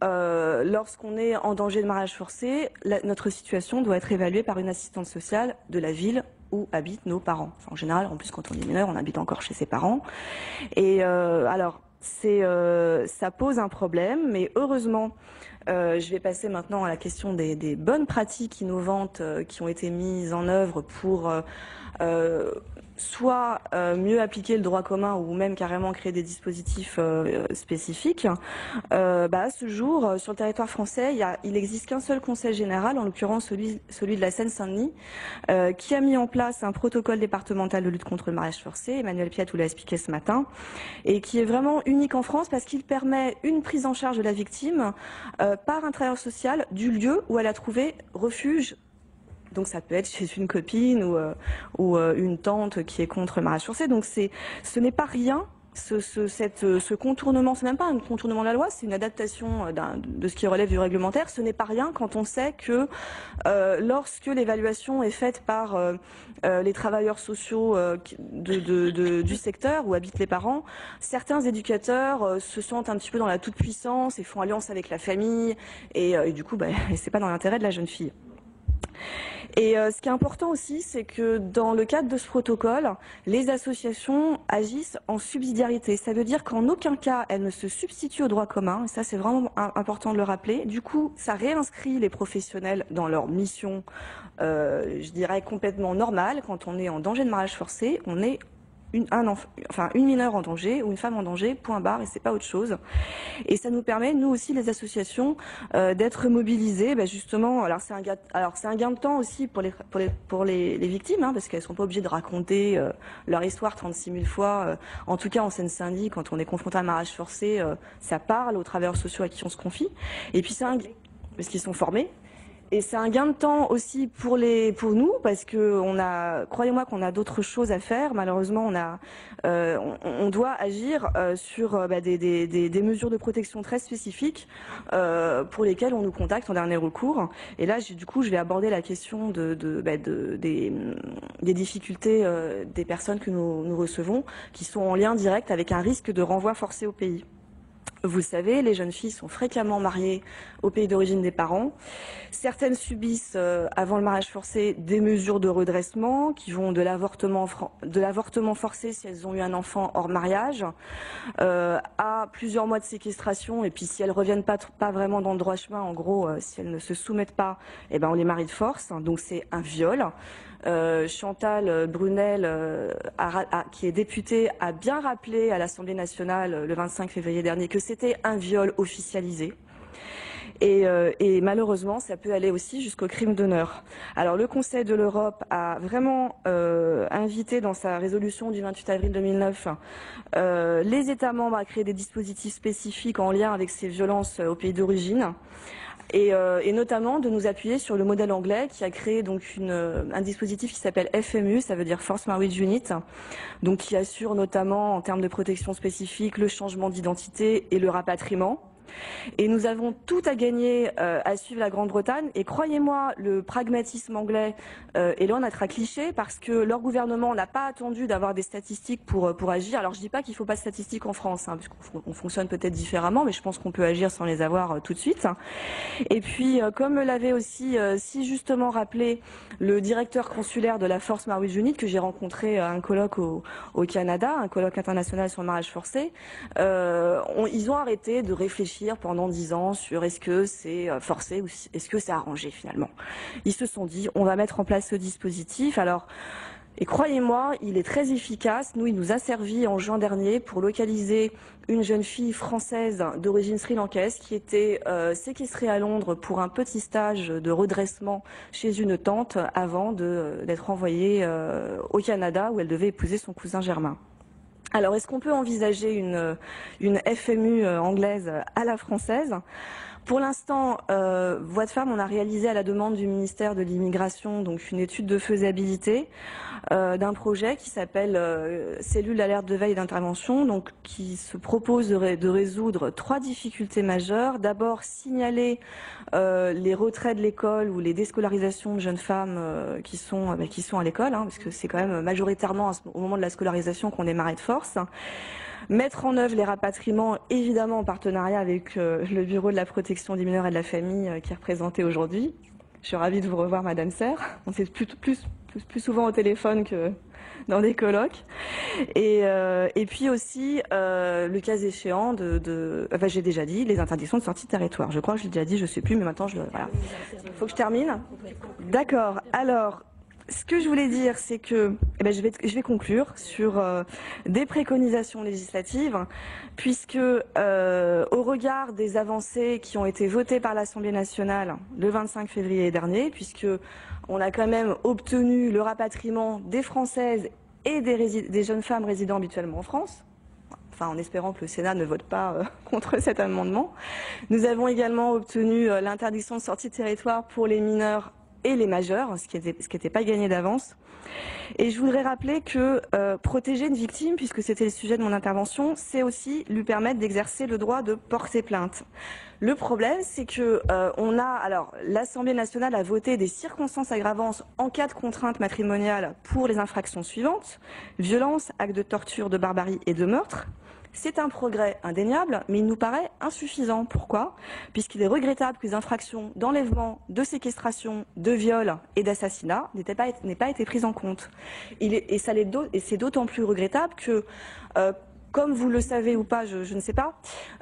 lorsqu'on est en danger de mariage forcé, notre situation doit être évaluée par une assistante sociale de la ville où habitent nos parents. En général, en plus, quand on est mineur, on habite encore chez ses parents. Et alors, ça pose un problème, mais heureusement, je vais passer maintenant à la question des bonnes pratiques innovantes qui ont été mises en œuvre pour soit mieux appliquer le droit commun ou même carrément créer des dispositifs spécifiques. À ce jour, sur le territoire français, il n'existe qu'un seul conseil général, en l'occurrence celui de la Seine-Saint-Denis, qui a mis en place un protocole départemental de lutte contre le mariage forcé, Emmanuel Piat vous l'a expliqué ce matin, et qui est vraiment unique en France parce qu'il permet une prise en charge de la victime par un travailleur social du lieu où elle a trouvé refuge Donc ça peut être chez une copine ou une tante qui est contre le mariage forcé. Donc ce n'est pas rien. Ce contournement, c'est même pas un contournement de la loi, c'est une adaptation de ce qui relève du réglementaire. Ce n'est pas rien quand on sait que lorsque l'évaluation est faite par les travailleurs sociaux du secteur où habitent les parents, certains éducateurs se sentent un petit peu dans la toute-puissance et font alliance avec la famille et du coup, c'est pas dans l'intérêt de la jeune fille. Et ce qui est important aussi, c'est que dans le cadre de ce protocole, les associations agissent en subsidiarité. Ça veut dire qu'en aucun cas, elles ne se substituent au droit commun. Et ça, c'est vraiment important de le rappeler. Du coup, ça réinscrit les professionnels dans leur mission, je dirais, complètement normale. Quand on est en danger de mariage forcé, on est une mineure en danger ou une femme en danger, point barre, et c'est pas autre chose. Et ça nous permet, nous aussi, les associations, d'être mobilisées, justement. Alors c'est un gain de temps aussi pour les victimes, hein, parce qu'elles sont pas obligées de raconter leur histoire 36 000 fois. En tout cas, en Seine-Saint-Denis, quand on est confronté à un mariage forcé, ça parle aux travailleurs sociaux à qui on se confie. Et puis parce qu'ils sont formés. Et c'est un gain de temps aussi pour nous, parce que croyez-moi qu'on a d'autres choses à faire. Malheureusement, on doit agir sur des mesures de protection très spécifiques pour lesquelles on nous contacte en dernier recours. Et là, du coup, je vais aborder la question des difficultés des personnes que nous recevons, qui sont en lien direct avec un risque de renvoi forcé au pays. Vous le savez, les jeunes filles sont fréquemment mariées au pays d'origine des parents. Certaines subissent, avant le mariage forcé, des mesures de redressement qui vont de l'avortement forcé si elles ont eu un enfant hors mariage, à plusieurs mois de séquestration. Et puis si elles reviennent pas vraiment dans le droit chemin, en gros, si elles ne se soumettent pas, on les marie de force. Donc c'est un viol. Chantal Brunel, qui est députée, a bien rappelé à l'Assemblée nationale le 25 février dernier que c'était un viol officialisé. Et malheureusement, ça peut aller aussi jusqu'au crime d'honneur. Alors le Conseil de l'Europe a vraiment invité dans sa résolution du 28 avril 2009 les États membres à créer des dispositifs spécifiques en lien avec ces violences au pays d'origine. Et notamment de nous appuyer sur le modèle anglais qui a créé donc un dispositif qui s'appelle FMU, ça veut dire Forced Marriage Unit, donc qui assure notamment en termes de protection spécifique le changement d'identité et le rapatriement. Et nous avons tout à gagner à suivre la Grande-Bretagne. Et croyez-moi, le pragmatisme anglais est loin d'être un cliché parce que leur gouvernement n'a pas attendu d'avoir des statistiques pour agir. Alors je dis pas qu'il faut pas de statistiques en France, hein, puisqu'on fonctionne peut-être différemment, mais je pense qu'on peut agir sans les avoir tout de suite. Et puis, comme l'avait aussi si justement rappelé le directeur consulaire de la Forced Marriage Unit, que j'ai rencontré à un colloque au Canada, un colloque international sur le mariage forcé, ils ont arrêté de réfléchir pendant 10 ans sur est-ce que c'est forcé ou est-ce que c'est arrangé finalement. Ils se sont dit on va mettre en place ce dispositif. Alors, et croyez-moi, il est très efficace. Nous, il nous a servi en juin dernier pour localiser une jeune fille française d'origine sri-lankaise qui était séquestrée à Londres pour un petit stage de redressement chez une tante avant d'être envoyée au Canada où elle devait épouser son cousin germain. Alors, est-ce qu'on peut envisager une FMU anglaise à la française ? Pour l'instant, Voix de Femmes, on a réalisé à la demande du ministère de l'Immigration donc une étude de faisabilité d'un projet qui s'appelle Cellule d'alerte de veille et d'intervention, donc qui se propose de résoudre 3 difficultés majeures. D'abord, signaler les retraits de l'école ou les déscolarisations de jeunes femmes qui sont à l'école, hein, parce que c'est quand même majoritairement au moment de la scolarisation qu'on est marié de force. Mettre en œuvre les rapatriements, évidemment en partenariat avec le Bureau de la protection des mineurs et de la famille qui est représenté aujourd'hui. Je suis ravie de vous revoir, Madame Serre. On s'est plus souvent au téléphone que dans des colloques. Et puis aussi, le cas échéant j'ai déjà dit, les interdictions de sortie de territoire. Je crois que je l'ai déjà dit, je ne sais plus, mais maintenant, voilà. Il faut que je termine. D'accord. Alors, ce que je voulais dire, c'est que je vais conclure sur des préconisations législatives, puisque au regard des avancées qui ont été votées par l'Assemblée nationale le 25 février dernier, puisque on a quand même obtenu le rapatriement des Françaises et des jeunes femmes résidant habituellement en France, enfin en espérant que le Sénat ne vote pas contre cet amendement. Nous avons également obtenu l'interdiction de sortie de territoire pour les mineurs et les majeurs, ce qui n'était pas gagné d'avance. Et je voudrais rappeler que protéger une victime, puisque c'était le sujet de mon intervention, c'est aussi lui permettre d'exercer le droit de porter plainte. Le problème, c'est que l'Assemblée nationale a voté des circonstances aggravantes en cas de contrainte matrimoniale pour les infractions suivantes: violence, actes de torture, de barbarie et de meurtre. C'est un progrès indéniable, mais il nous paraît insuffisant. Pourquoi? Puisqu'il est regrettable que les infractions d'enlèvement, de séquestration, de viol et d'assassinat n'aient pas été prises en compte. Et c'est d'autant plus regrettable que, comme vous le savez ou pas, je ne sais pas,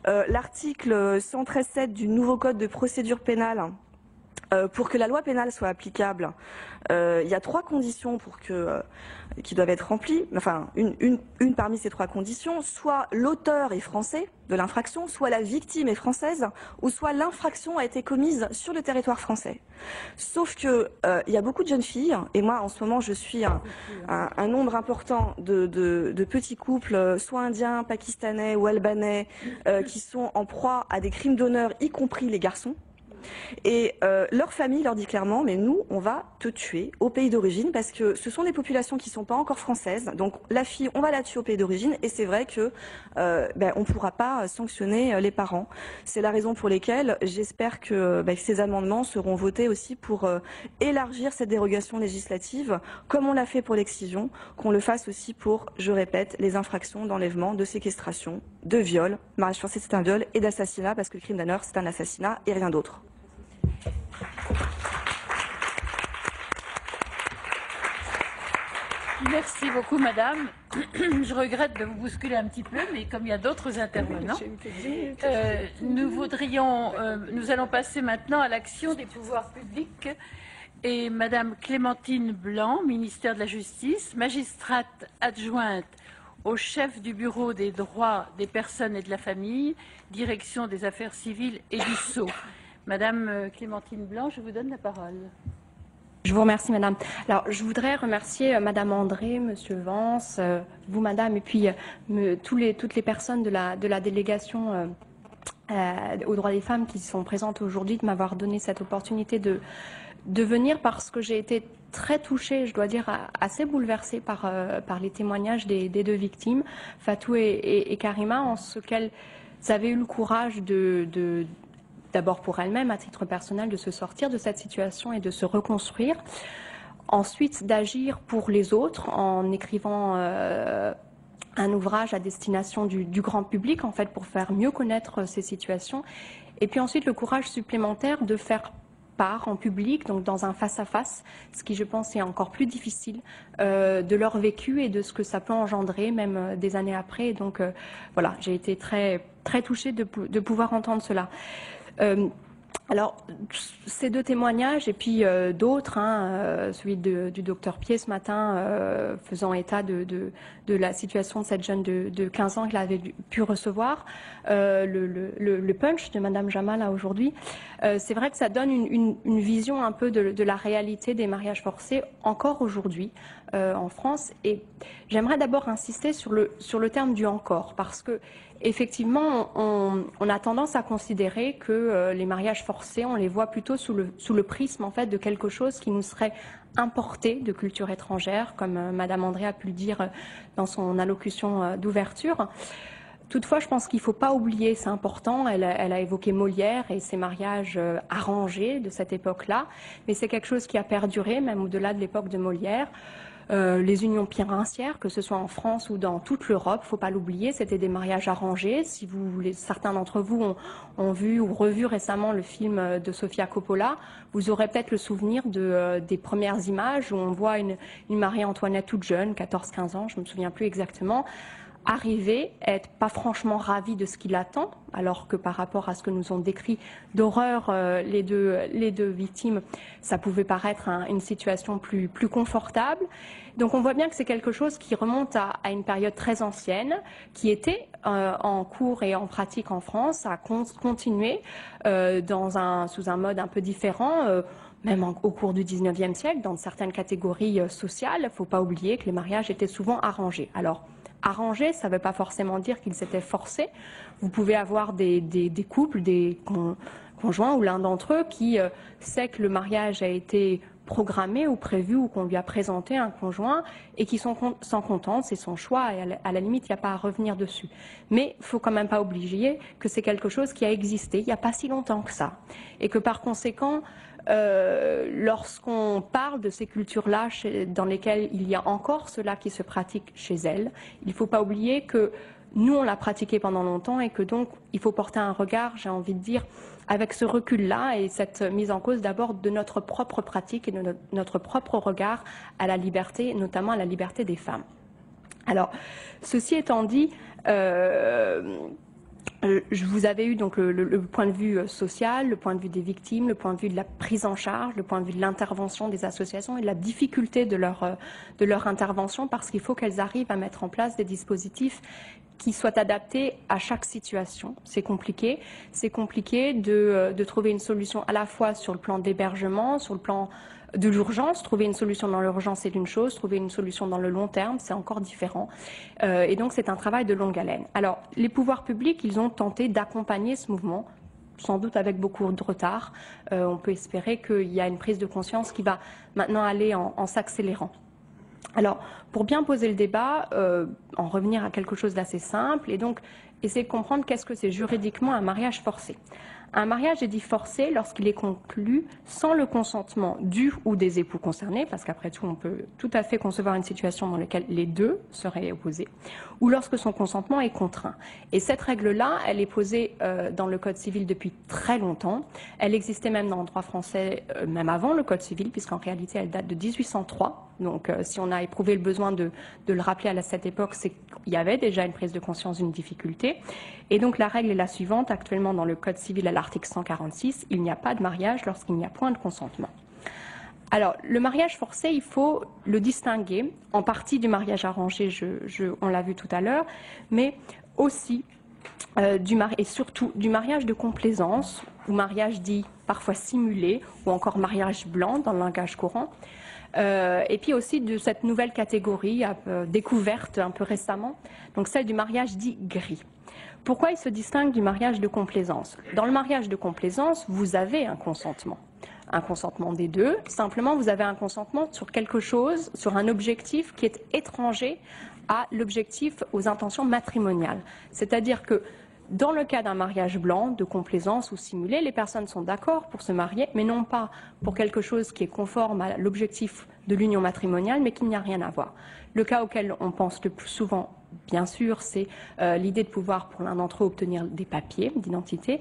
l'article 113.7 du nouveau code de procédure pénale, pour que la loi pénale soit applicable, il y a 3 conditions qui doivent être remplies. Enfin, une parmi ces 3 conditions: soit l'auteur est français de l'infraction, soit la victime est française, ou soit l'infraction a été commise sur le territoire français. Sauf que il y a beaucoup de jeunes filles, et moi en ce moment je suis un nombre important de petits couples, soit indiens, pakistanais ou albanais, qui sont en proie à des crimes d'honneur, y compris les garçons. Et leur famille leur dit clairement: mais nous, on va te tuer au pays d'origine, parce que ce sont des populations qui ne sont pas encore françaises. Donc la fille, on va la tuer au pays d'origine. Et c'est vrai que on ne pourra pas sanctionner les parents. C'est la raison pour laquelle j'espère que ces amendements seront votés aussi pour élargir cette dérogation législative, comme on l'a fait pour l'excision, qu'on le fasse aussi pour, je répète, les infractions d'enlèvement, de séquestration, de viol. Mariage forcé, c'est un viol, et d'assassinat, parce que le crime d'honneur, c'est un assassinat et rien d'autre. Merci beaucoup, madame. Je regrette de vous bousculer un petit peu, mais comme il y a d'autres intervenants, nous allons passer maintenant à l'action des pouvoirs publics. Et madame Clémentine Blanc, ministère de la Justice, magistrate adjointe au chef du bureau des droits des personnes et de la famille, direction des affaires civiles et du Sceau. Madame Clémentine Blanc, je vous donne la parole. Je vous remercie, madame. Alors, je voudrais remercier madame André, monsieur Vance, vous, madame, et puis toutes les personnes de la délégation aux droits des femmes qui sont présentes aujourd'hui, de m'avoir donné cette opportunité de venir, parce que j'ai été très touchée, je dois dire, assez bouleversée par les témoignages des 2 victimes, Fatou et Karima, en ce qu'elles avaient eu le courage d'abord pour elles-mêmes, à titre personnel, de se sortir de cette situation et de se reconstruire. Ensuite, d'agir pour les autres en écrivant un ouvrage à destination du grand public, en fait, pour faire mieux connaître ces situations. Et puis ensuite, le courage supplémentaire de faire part en public, donc dans un face-à-face, ce qui, je pense, est encore plus difficile, de leur vécu et de ce que ça peut engendrer, même des années après. Et donc, voilà, j'ai été très, très touchée de pouvoir entendre cela. Alors, ces 2 témoignages, et puis d'autres, celui du docteur Pied ce matin, faisant état de la situation de cette jeune de 15 ans qu'elle avait pu recevoir, le punch de madame Jamal aujourd'hui, c'est vrai que ça donne une vision un peu de la réalité des mariages forcés encore aujourd'hui en France. Et j'aimerais d'abord insister sur le terme du « encore », parce que effectivement, on a tendance à considérer que les mariages forcés, on les voit plutôt sous le prisme, en fait, de quelque chose qui nous serait importé de culture étrangère, comme madame André a pu le dire dans son allocution d'ouverture. Toutefois, je pense qu'il ne faut pas oublier, c'est important, elle a évoqué Molière et ses mariages arrangés de cette époque-là, mais c'est quelque chose qui a perduré, même au-delà de l'époque de Molière. Les unions princières, que ce soit en France ou dans toute l'Europe, il ne faut pas l'oublier, c'était des mariages arrangés. Si certains d'entre vous ont vu ou revu récemment le film de Sofia Coppola, vous aurez peut-être le souvenir des premières images où on voit une Marie-Antoinette toute jeune, 14-15 ans, je ne me souviens plus exactement, arriver, être pas franchement ravie de ce qui l'attend, alors que par rapport à ce que nous ont décrit d'horreur les deux victimes, ça pouvait paraître une situation plus confortable. Donc on voit bien que c'est quelque chose qui remonte à une période très ancienne, qui était en cours et en pratique en France, à continuer sous un mode un peu différent, même au cours du 19e siècle, dans certaines catégories sociales. Il ne faut pas oublier que les mariages étaient souvent arrangés. Alors, arrangés, ça ne veut pas forcément dire qu'ils étaient forcés. Vous pouvez avoir des couples, des conjoints ou l'un d'entre eux qui sait que le mariage a été programmé ou prévu ou qu'on lui a présenté un conjoint et qui s'en contentent, c'est son choix et à la limite, il n'y a pas à revenir dessus. Mais il ne faut quand même pas oublier que c'est quelque chose qui a existé il n'y a pas si longtemps que ça. Et que par conséquent, lorsqu'on parle de ces cultures-là dans lesquelles il y a encore cela qui se pratique chez elles, il ne faut pas oublier que nous, on l'a pratiqué pendant longtemps et que donc il faut porter un regard, j'ai envie de dire, avec ce recul-là et cette mise en cause d'abord de notre propre pratique et de notre propre regard à la liberté, notamment à la liberté des femmes. Alors, ceci étant dit, vous avez eu donc le point de vue social, le point de vue des victimes, le point de vue de la prise en charge, le point de vue de l'intervention des associations et de la difficulté de leur intervention parce qu'il faut qu'elles arrivent à mettre en place des dispositifs qui soient adaptés à chaque situation. C'est compliqué de trouver une solution à la fois sur le plan d'hébergement, sur le plan de l'urgence. Trouver une solution dans l'urgence, c'est une chose. Trouver une solution dans le long terme, c'est encore différent. Et donc, c'est un travail de longue haleine. Alors, les pouvoirs publics, ils ont tenté d'accompagner ce mouvement, sans doute avec beaucoup de retard. On peut espérer qu'il y a une prise de conscience qui va maintenant aller en s'accélérant. Alors, pour bien poser le débat, en revenir à quelque chose d'assez simple, et donc essayer de comprendre qu'est-ce que c'est juridiquement un mariage forcé. Un mariage est dit forcé lorsqu'il est conclu sans le consentement du ou des époux concernés, parce qu'après tout, on peut tout à fait concevoir une situation dans laquelle les deux seraient opposés, ou lorsque son consentement est contraint. Et cette règle-là, elle est posée dans le Code civil depuis très longtemps. Elle existait même dans le droit français, même avant le Code civil, puisqu'en réalité, elle date de 1803. Donc, si on a éprouvé le besoin de le rappeler à cette époque, c'est qu'il y avait déjà une prise de conscience d'une difficulté. Et donc, la règle est la suivante. Actuellement, dans le Code civil, à l'article 146, il n'y a pas de mariage lorsqu'il n'y a point de consentement. Alors, le mariage forcé, il faut le distinguer en partie du mariage arrangé, on l'a vu tout à l'heure, mais aussi et surtout du mariage de complaisance, ou mariage dit parfois simulé, ou encore mariage blanc dans le langage courant. Et puis aussi de cette nouvelle catégorie découverte un peu récemment, donc celle du mariage dit gris. Pourquoi il se distingue du mariage de complaisance? Dans le mariage de complaisance, vous avez un consentement des deux. Simplement, vous avez un consentement sur quelque chose, sur un objectif qui est étranger à l'objectif, aux intentions matrimoniales. C'est-à-dire que dans le cas d'un mariage blanc, de complaisance ou simulé, les personnes sont d'accord pour se marier, mais non pas pour quelque chose qui est conforme à l'objectif de l'union matrimoniale, mais qu'il n'y a rien à voir. Le cas auquel on pense le plus souvent, bien sûr, c'est l'idée de pouvoir pour l'un d'entre eux obtenir des papiers d'identité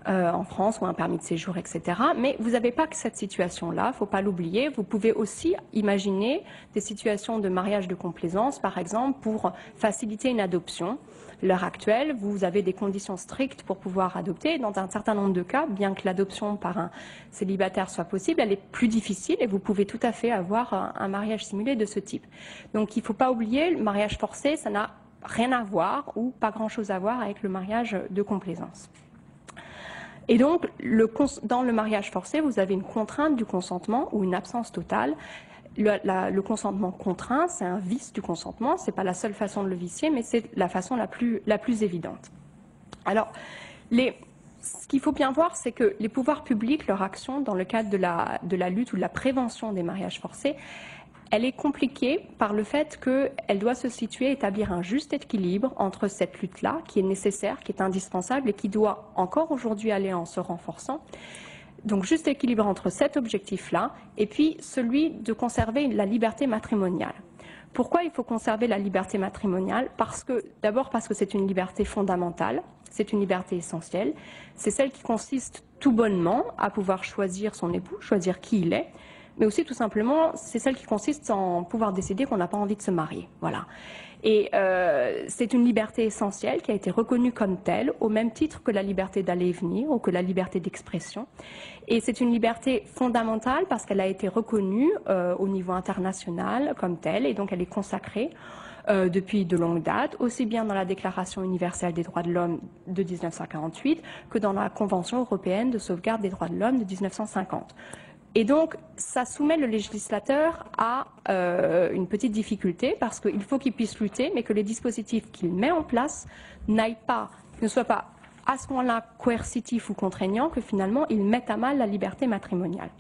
en France ou un permis de séjour, etc. Mais vous n'avez pas que cette situation-là, il ne faut pas l'oublier. Vous pouvez aussi imaginer des situations de mariage de complaisance, par exemple, pour faciliter une adoption. À l'heure actuelle, vous avez des conditions strictes pour pouvoir adopter. Dans un certain nombre de cas, bien que l'adoption par un célibataire soit possible, elle est plus difficile et vous pouvez tout à fait avoir un mariage simulé de ce type. Donc il ne faut pas oublier, le mariage forcé, ça n'a rien à voir ou pas grand-chose à voir avec le mariage de complaisance. Et donc, dans le mariage forcé, vous avez une contrainte du consentement ou une absence totale. Le consentement contraint, c'est un vice du consentement. Ce n'est pas la seule façon de le vicier, mais c'est la façon la plus évidente. Alors, ce qu'il faut bien voir, c'est que les pouvoirs publics, leur action dans le cadre de la lutte ou de la prévention des mariages forcés, elle est compliquée par le fait qu'elle doit se situer, établir un juste équilibre entre cette lutte-là, qui est nécessaire, qui est indispensable et qui doit encore aujourd'hui aller en se renforçant. Donc juste équilibre entre cet objectif-là et puis celui de conserver la liberté matrimoniale. Pourquoi il faut conserver la liberté matrimoniale? D'abord parce que c'est une liberté fondamentale, c'est une liberté essentielle. C'est celle qui consiste tout bonnement à pouvoir choisir son époux, choisir qui il est. Mais aussi, tout simplement, c'est celle qui consiste en pouvoir décider qu'on n'a pas envie de se marier. Voilà. Et c'est une liberté essentielle qui a été reconnue comme telle, au même titre que la liberté d'aller et venir ou que la liberté d'expression. Et c'est une liberté fondamentale parce qu'elle a été reconnue au niveau international comme telle, et donc elle est consacrée depuis de longue date, aussi bien dans la Déclaration universelle des droits de l'homme de 1948 que dans la Convention européenne de sauvegarde des droits de l'homme de 1950. Et donc, ça soumet le législateur à une petite difficulté parce qu'il faut qu'il puisse lutter, mais que les dispositifs qu'il met en place ne soient pas à ce moment-là coercitifs ou contraignants, que finalement, ils mettent à mal la liberté matrimoniale.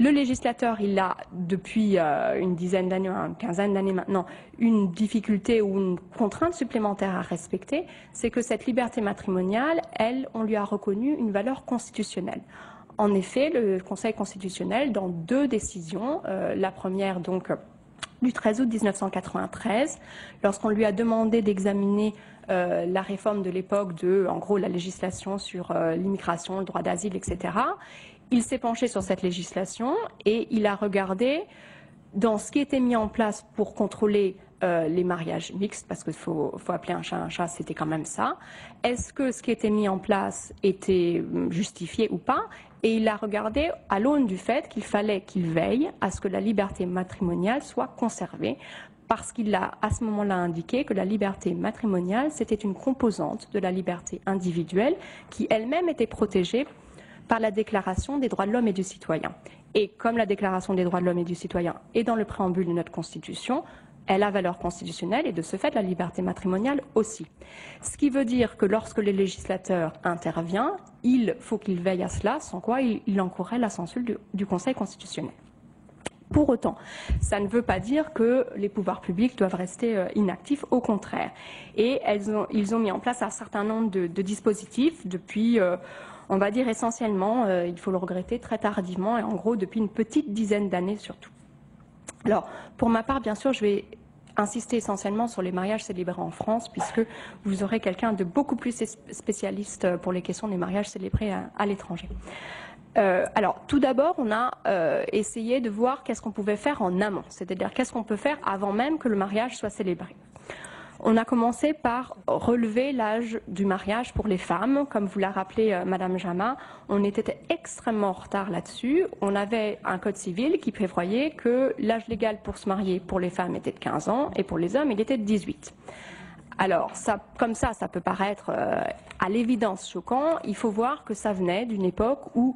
Le législateur, il a depuis une dizaine d'années, une quinzaine d'années maintenant, une difficulté ou une contrainte supplémentaire à respecter, c'est que cette liberté matrimoniale, elle, on lui a reconnu une valeur constitutionnelle. En effet, le Conseil constitutionnel, dans 2 décisions, la première donc du 13 août 1993, lorsqu'on lui a demandé d'examiner la réforme de l'époque de, en gros, la législation sur l'immigration, le droit d'asile, etc., il s'est penché sur cette législation et il a regardé dans ce qui était mis en place pour contrôler les mariages mixtes, parce qu'il faut appeler un chat, c'était quand même ça. Est-ce que ce qui était mis en place était justifié ou pas? Et il a regardé à l'aune du fait qu'il fallait qu'il veille à ce que la liberté matrimoniale soit conservée, parce qu'il a à ce moment-là indiqué que la liberté matrimoniale, c'était une composante de la liberté individuelle qui elle-même était protégée par la Déclaration des droits de l'homme et du citoyen. Et comme la Déclaration des droits de l'homme et du citoyen est dans le préambule de notre Constitution, elle a valeur constitutionnelle et de ce fait la liberté matrimoniale aussi. Ce qui veut dire que lorsque le législateur intervient, il faut qu'il veille à cela, sans quoi il encourrait la censure du Conseil constitutionnel. Pour autant, ça ne veut pas dire que les pouvoirs publics doivent rester inactifs, au contraire. Et ils ont mis en place un certain nombre de dispositifs depuis, on va dire essentiellement, il faut le regretter, très tardivement, et en gros depuis une petite dizaine d'années surtout. Alors, pour ma part, bien sûr, je vais insister essentiellement sur les mariages célébrés en France, puisque vous aurez quelqu'un de beaucoup plus spécialiste pour les questions des mariages célébrés à l'étranger. Alors, tout d'abord, on a essayé de voir qu'est-ce qu'on pouvait faire en amont, c'est-à-dire qu'est-ce qu'on peut faire avant même que le mariage soit célébré. On a commencé par relever l'âge du mariage pour les femmes. Comme vous l'a rappelé Madame Jama, on était extrêmement en retard là-dessus. On avait un code civil qui prévoyait que l'âge légal pour se marier pour les femmes était de 15 ans et pour les hommes, il était de 18. Alors, comme ça peut paraître à l'évidence choquant. Il faut voir que ça venait d'une époque où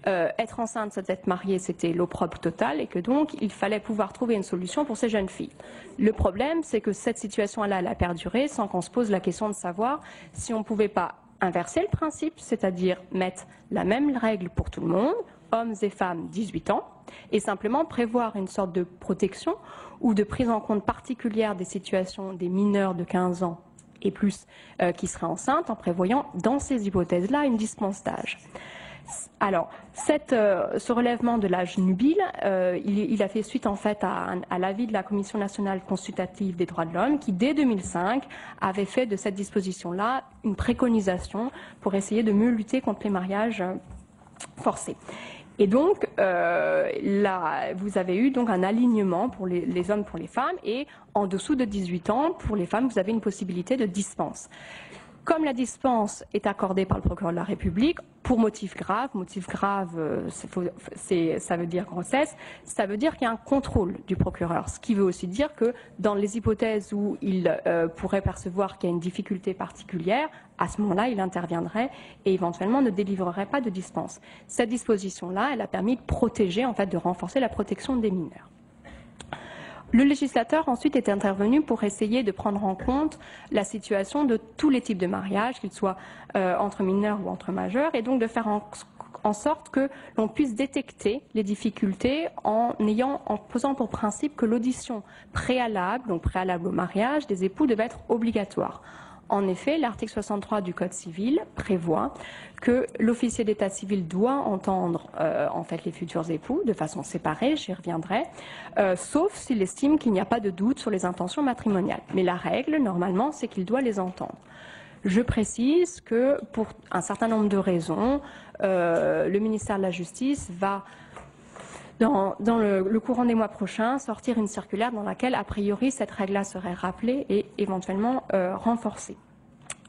être enceinte, être mariée, c'était l'opprobre total et que donc il fallait pouvoir trouver une solution pour ces jeunes filles. Le problème, c'est que cette situation-là, elle a perduré sans qu'on se pose la question de savoir si on ne pouvait pas inverser le principe, c'est-à-dire mettre la même règle pour tout le monde, hommes et femmes 18 ans, et simplement prévoir une sorte de protection ou de prise en compte particulière des situations des mineurs de 15 ans et plus qui seraient enceintes, en prévoyant dans ces hypothèses-là une dispense d'âge. Alors, ce relèvement de l'âge nubile, il a fait suite en fait à l'avis de la Commission nationale consultative des droits de l'homme qui, dès 2005, avait fait de cette disposition-là une préconisation pour essayer de mieux lutter contre les mariages forcés. Et donc, là, vous avez eu donc un alignement pour les hommes, pour les femmes, et en dessous de 18 ans, pour les femmes, vous avez une possibilité de dispense. Comme la dispense est accordée par le procureur de la République pour motif grave, ça veut dire grossesse, ça veut dire qu'il y a un contrôle du procureur. Ce qui veut aussi dire que dans les hypothèses où il pourrait percevoir qu'il y a une difficulté particulière, à ce moment-là, il interviendrait et éventuellement ne délivrerait pas de dispense. Cette disposition-là, elle a permis de protéger, en fait, de renforcer la protection des mineurs. Le législateur ensuite est intervenu pour essayer de prendre en compte la situation de tous les types de mariages, qu'ils soient entre mineurs ou entre majeurs, et donc de faire en sorte que l'on puisse détecter les difficultés en posant pour principe que l'audition préalable, donc préalable au mariage, des époux devait être obligatoire. En effet, l'article 63 du Code civil prévoit que l'officier d'état civil doit entendre en fait les futurs époux de façon séparée, j'y reviendrai, sauf s'il estime qu'il n'y a pas de doute sur les intentions matrimoniales. Mais la règle, normalement, c'est qu'il doit les entendre. Je précise que pour un certain nombre de raisons, le ministère de la Justice va dans le courant des mois prochains, sortir une circulaire dans laquelle, a priori, cette règle-là serait rappelée et éventuellement renforcée.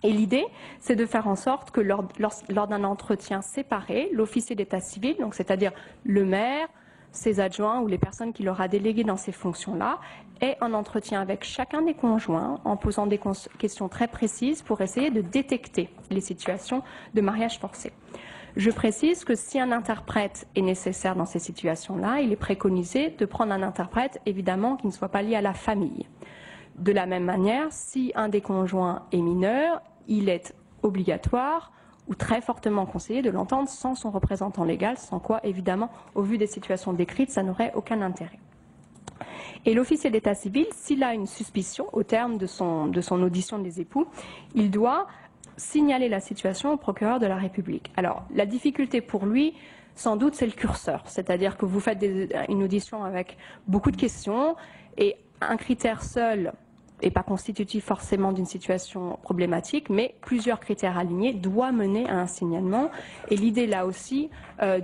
Et l'idée, c'est de faire en sorte que lors d'un entretien séparé, l'officier d'état civil, donc c'est-à-dire le maire, ses adjoints ou les personnes qu'il aura déléguées dans ces fonctions-là, ait un entretien avec chacun des conjoints en posant des questions très précises pour essayer de détecter les situations de mariage forcé. Je précise que si un interprète est nécessaire dans ces situations-là, il est préconisé de prendre un interprète, évidemment, qui ne soit pas lié à la famille. De la même manière, si un des conjoints est mineur, il est obligatoire ou très fortement conseillé de l'entendre sans son représentant légal, sans quoi, évidemment, au vu des situations décrites, ça n'aurait aucun intérêt. Et l'officier d'état civil, s'il a une suspicion au terme de son audition des époux, il doit signaler la situation au procureur de la République. Alors, la difficulté pour lui, sans doute, c'est le curseur. C'est-à-dire que vous faites une audition avec beaucoup de questions et un critère seul n'est pas constitutif forcément d'une situation problématique, mais plusieurs critères alignés doivent mener à un signalement. Et l'idée là aussi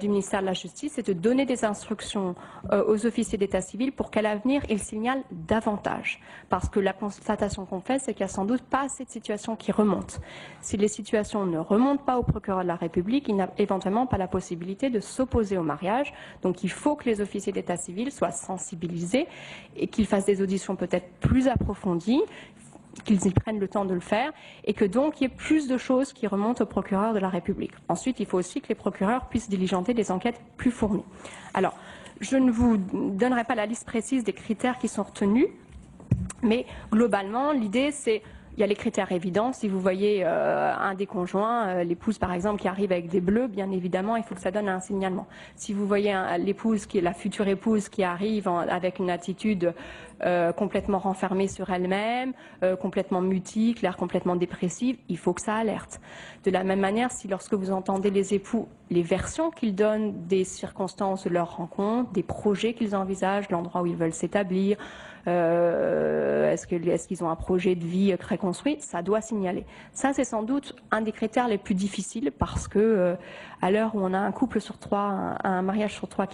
du ministère de la Justice, c'est de donner des instructions aux officiers d'état civil pour qu'à l'avenir, ils signalent davantage. Parce que la constatation qu'on fait, c'est qu'il n'y a sans doute pas assez de situations qui remontent. Si les situations ne remontent pas au procureur de la République, il n'a éventuellement pas la possibilité de s'opposer au mariage. Donc il faut que les officiers d'état civil soient sensibilisés et qu'ils fassent des auditions peut-être plus approfondies, qu'ils y prennent le temps de le faire et que donc il y ait plus de choses qui remontent au procureur de la République. Ensuite, il faut aussi que les procureurs puissent diligenter des enquêtes plus fournies. Alors, je ne vous donnerai pas la liste précise des critères qui sont retenus, mais globalement, l'idée c'est... Il y a les critères évidents. Si vous voyez un des conjoints, l'épouse par exemple, qui arrive avec des bleus, bien évidemment, il faut que ça donne un signalement. Si vous voyez l'épouse, qui est la future épouse, qui arrive avec une attitude complètement renfermée sur elle-même, complètement mutique, l'air complètement dépressive, il faut que ça alerte. De la même manière, si lorsque vous entendez les époux, les versions qu'ils donnent des circonstances de leur rencontre, des projets qu'ils envisagent, l'endroit où ils veulent s'établir, est-ce qu'ils ont un projet de vie très construit, ça doit signaler. Ça, c'est sans doute un des critères les plus difficiles parce que à l'heure où on a un couple sur trois, un mariage sur trois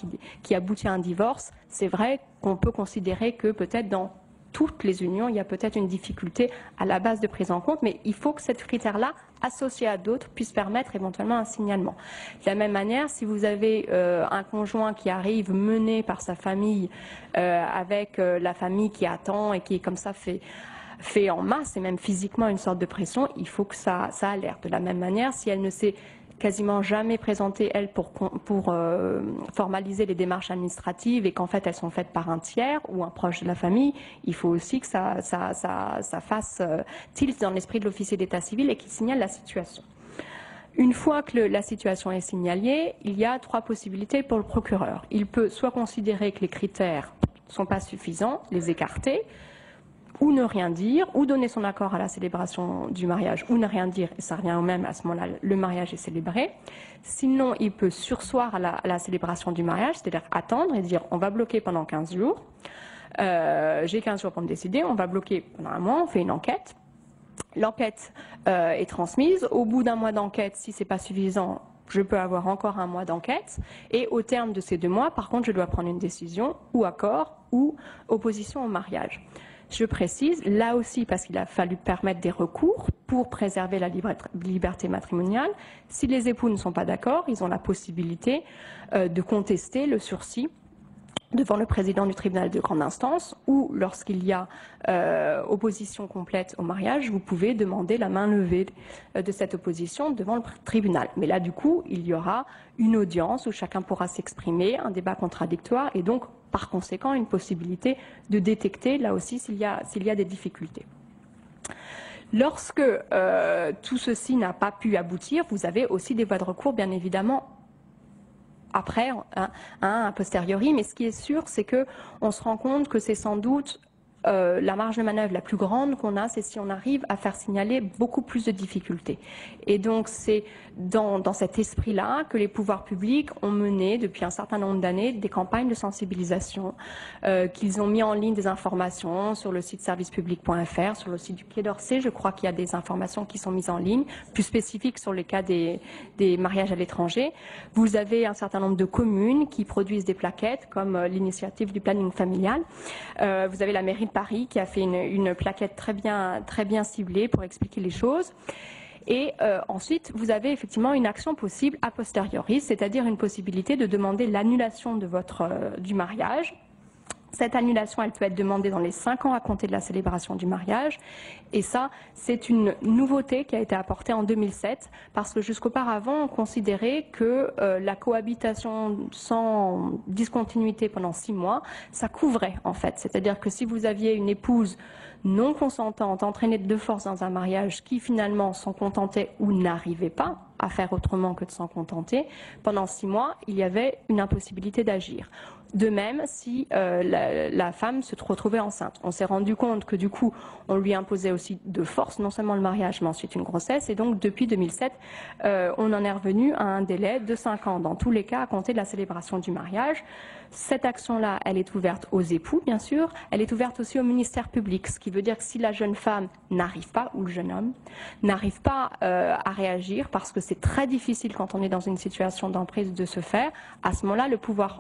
qui aboutit à un divorce, c'est vrai qu'on peut considérer que peut-être dans toutes les unions, il y a peut-être une difficulté à la base de prise en compte, mais il faut que cet critère-là, associé à d'autres, puisse permettre éventuellement un signalement. De la même manière, si vous avez un conjoint qui arrive mené par sa famille, avec la famille qui attend et qui est comme ça fait en masse et même physiquement une sorte de pression, il faut que ça alerte. De la même manière, si elle ne s'est quasiment jamais présentée, elle, pour formaliser les démarches administratives et qu'en fait elles sont faites par un tiers ou un proche de la famille, il faut aussi que ça fasse tilt dans l'esprit de l'officier d'état civil et qu'il signale la situation. Une fois que la situation est signalée, il y a trois possibilités pour le procureur. Il peut soit considérer que les critères ne sont pas suffisants, les écarter, ou ne rien dire, ou donner son accord à la célébration du mariage, ou ne rien dire, et ça revient au même, à ce moment-là, le mariage est célébré. Sinon, il peut surseoir à la célébration du mariage, c'est-à-dire attendre et dire on va bloquer pendant 15 jours, j'ai 15 jours pour me décider, on va bloquer pendant un mois, on fait une enquête. L'enquête est transmise, au bout d'un mois d'enquête, si ce n'est pas suffisant, je peux avoir encore un mois d'enquête, et au terme de ces 2 mois, par contre, je dois prendre une décision, ou accord, ou opposition au mariage. Je précise, là aussi, parce qu'il a fallu permettre des recours pour préserver la liberté matrimoniale, si les époux ne sont pas d'accord, ils ont la possibilité de contester le sursis devant le président du tribunal de grande instance ou lorsqu'il y a opposition complète au mariage, vous pouvez demander la main levée de cette opposition devant le tribunal. Mais là, du coup, il y aura une audience où chacun pourra s'exprimer, un débat contradictoire et donc, par conséquent, une possibilité de détecter, là aussi, s'il y a des difficultés. Lorsque tout ceci n'a pas pu aboutir, vous avez aussi des voies de recours, bien évidemment, après, a posteriori, mais ce qui est sûr, c'est qu'on se rend compte que c'est sans doute la marge de manœuvre la plus grande qu'on a, c'est si on arrive à faire signaler beaucoup plus de difficultés. Et donc c'est dans cet esprit-là que les pouvoirs publics ont mené depuis un certain nombre d'années des campagnes de sensibilisation, qu'ils ont mis en ligne des informations sur le site servicepublic.fr, sur le site du Quai d'Orsay, je crois qu'il y a des informations qui sont mises en ligne, plus spécifiques sur le cas des mariages à l'étranger. Vous avez un certain nombre de communes qui produisent des plaquettes, comme l'initiative du planning familial. Vous avez la mairie de Paris qui a fait une plaquette très bien ciblée pour expliquer les choses. Et ensuite, vous avez effectivement une action possible a posteriori, c'est-à-dire une possibilité de demander l'annulation du mariage. Cette annulation, elle peut être demandée dans les 5 ans à compter de la célébration du mariage. Et ça, c'est une nouveauté qui a été apportée en 2007, parce que jusqu'auparavant, on considérait que la cohabitation sans discontinuité pendant 6 mois, ça couvrait en fait. C'est-à-dire que si vous aviez une épouse non consentante, entraînée de force dans un mariage qui finalement s'en contentait ou n'arrivait pas, à faire autrement que de s'en contenter, pendant 6 mois, il y avait une impossibilité d'agir. De même, si la femme se retrouvait enceinte. On s'est rendu compte que du coup, on lui imposait aussi de force, non seulement le mariage, mais ensuite une grossesse. Et donc, depuis 2007, on en est revenu à un délai de 5 ans, dans tous les cas, à compter de la célébration du mariage. Cette action-là, elle est ouverte aux époux, bien sûr. Elle est ouverte aussi au ministère public, ce qui veut dire que si la jeune femme n'arrive pas, ou le jeune homme, n'arrive pas à réagir, parce que c'est très difficile quand on est dans une situation d'emprise de se faire, à ce moment-là,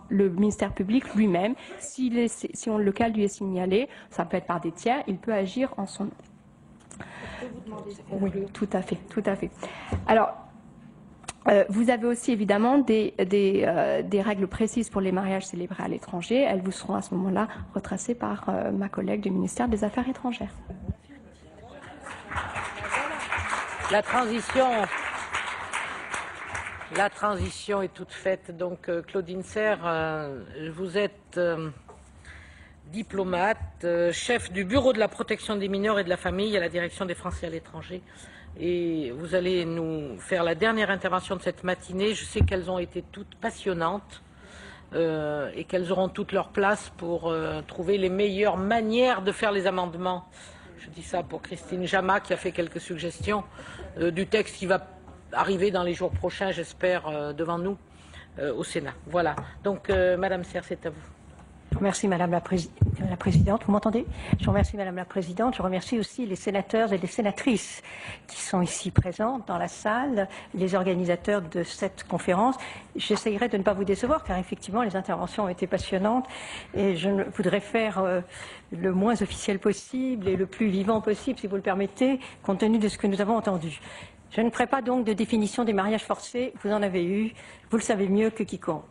le ministère public lui-même, si le cas lui est signalé, ça peut être par des tiers, il peut agir en son nom. Oui, tout à fait, tout à fait. Alors, vous avez aussi évidemment des règles précises pour les mariages célébrés à l'étranger. Elles vous seront à ce moment-là retracées par ma collègue du ministère des Affaires étrangères. La transition est toute faite. Donc, Claudine Serre, vous êtes diplomate, chef du bureau de la protection des mineurs et de la famille à la direction des Français à l'étranger. Et vous allez nous faire la dernière intervention de cette matinée. Je sais qu'elles ont été toutes passionnantes et qu'elles auront toute leur place pour trouver les meilleures manières de faire les amendements. Je dis ça pour Christine Jama qui a fait quelques suggestions du texte qui va arriver dans les jours prochains, j'espère, devant nous au Sénat. Voilà. Donc, Madame Serre, c'est à vous. Merci Madame la Présidente. Vous m'entendez? Je vous remercie Madame la Présidente. Je remercie aussi les sénateurs et les sénatrices qui sont ici présentes dans la salle, les organisateurs de cette conférence. J'essayerai de ne pas vous décevoir car effectivement les interventions ont été passionnantes et je voudrais faire le moins officiel possible et le plus vivant possible, si vous le permettez, compte tenu de ce que nous avons entendu. Je ne ferai pas donc de définition des mariages forcés, vous en avez eu, vous le savez mieux que quiconque.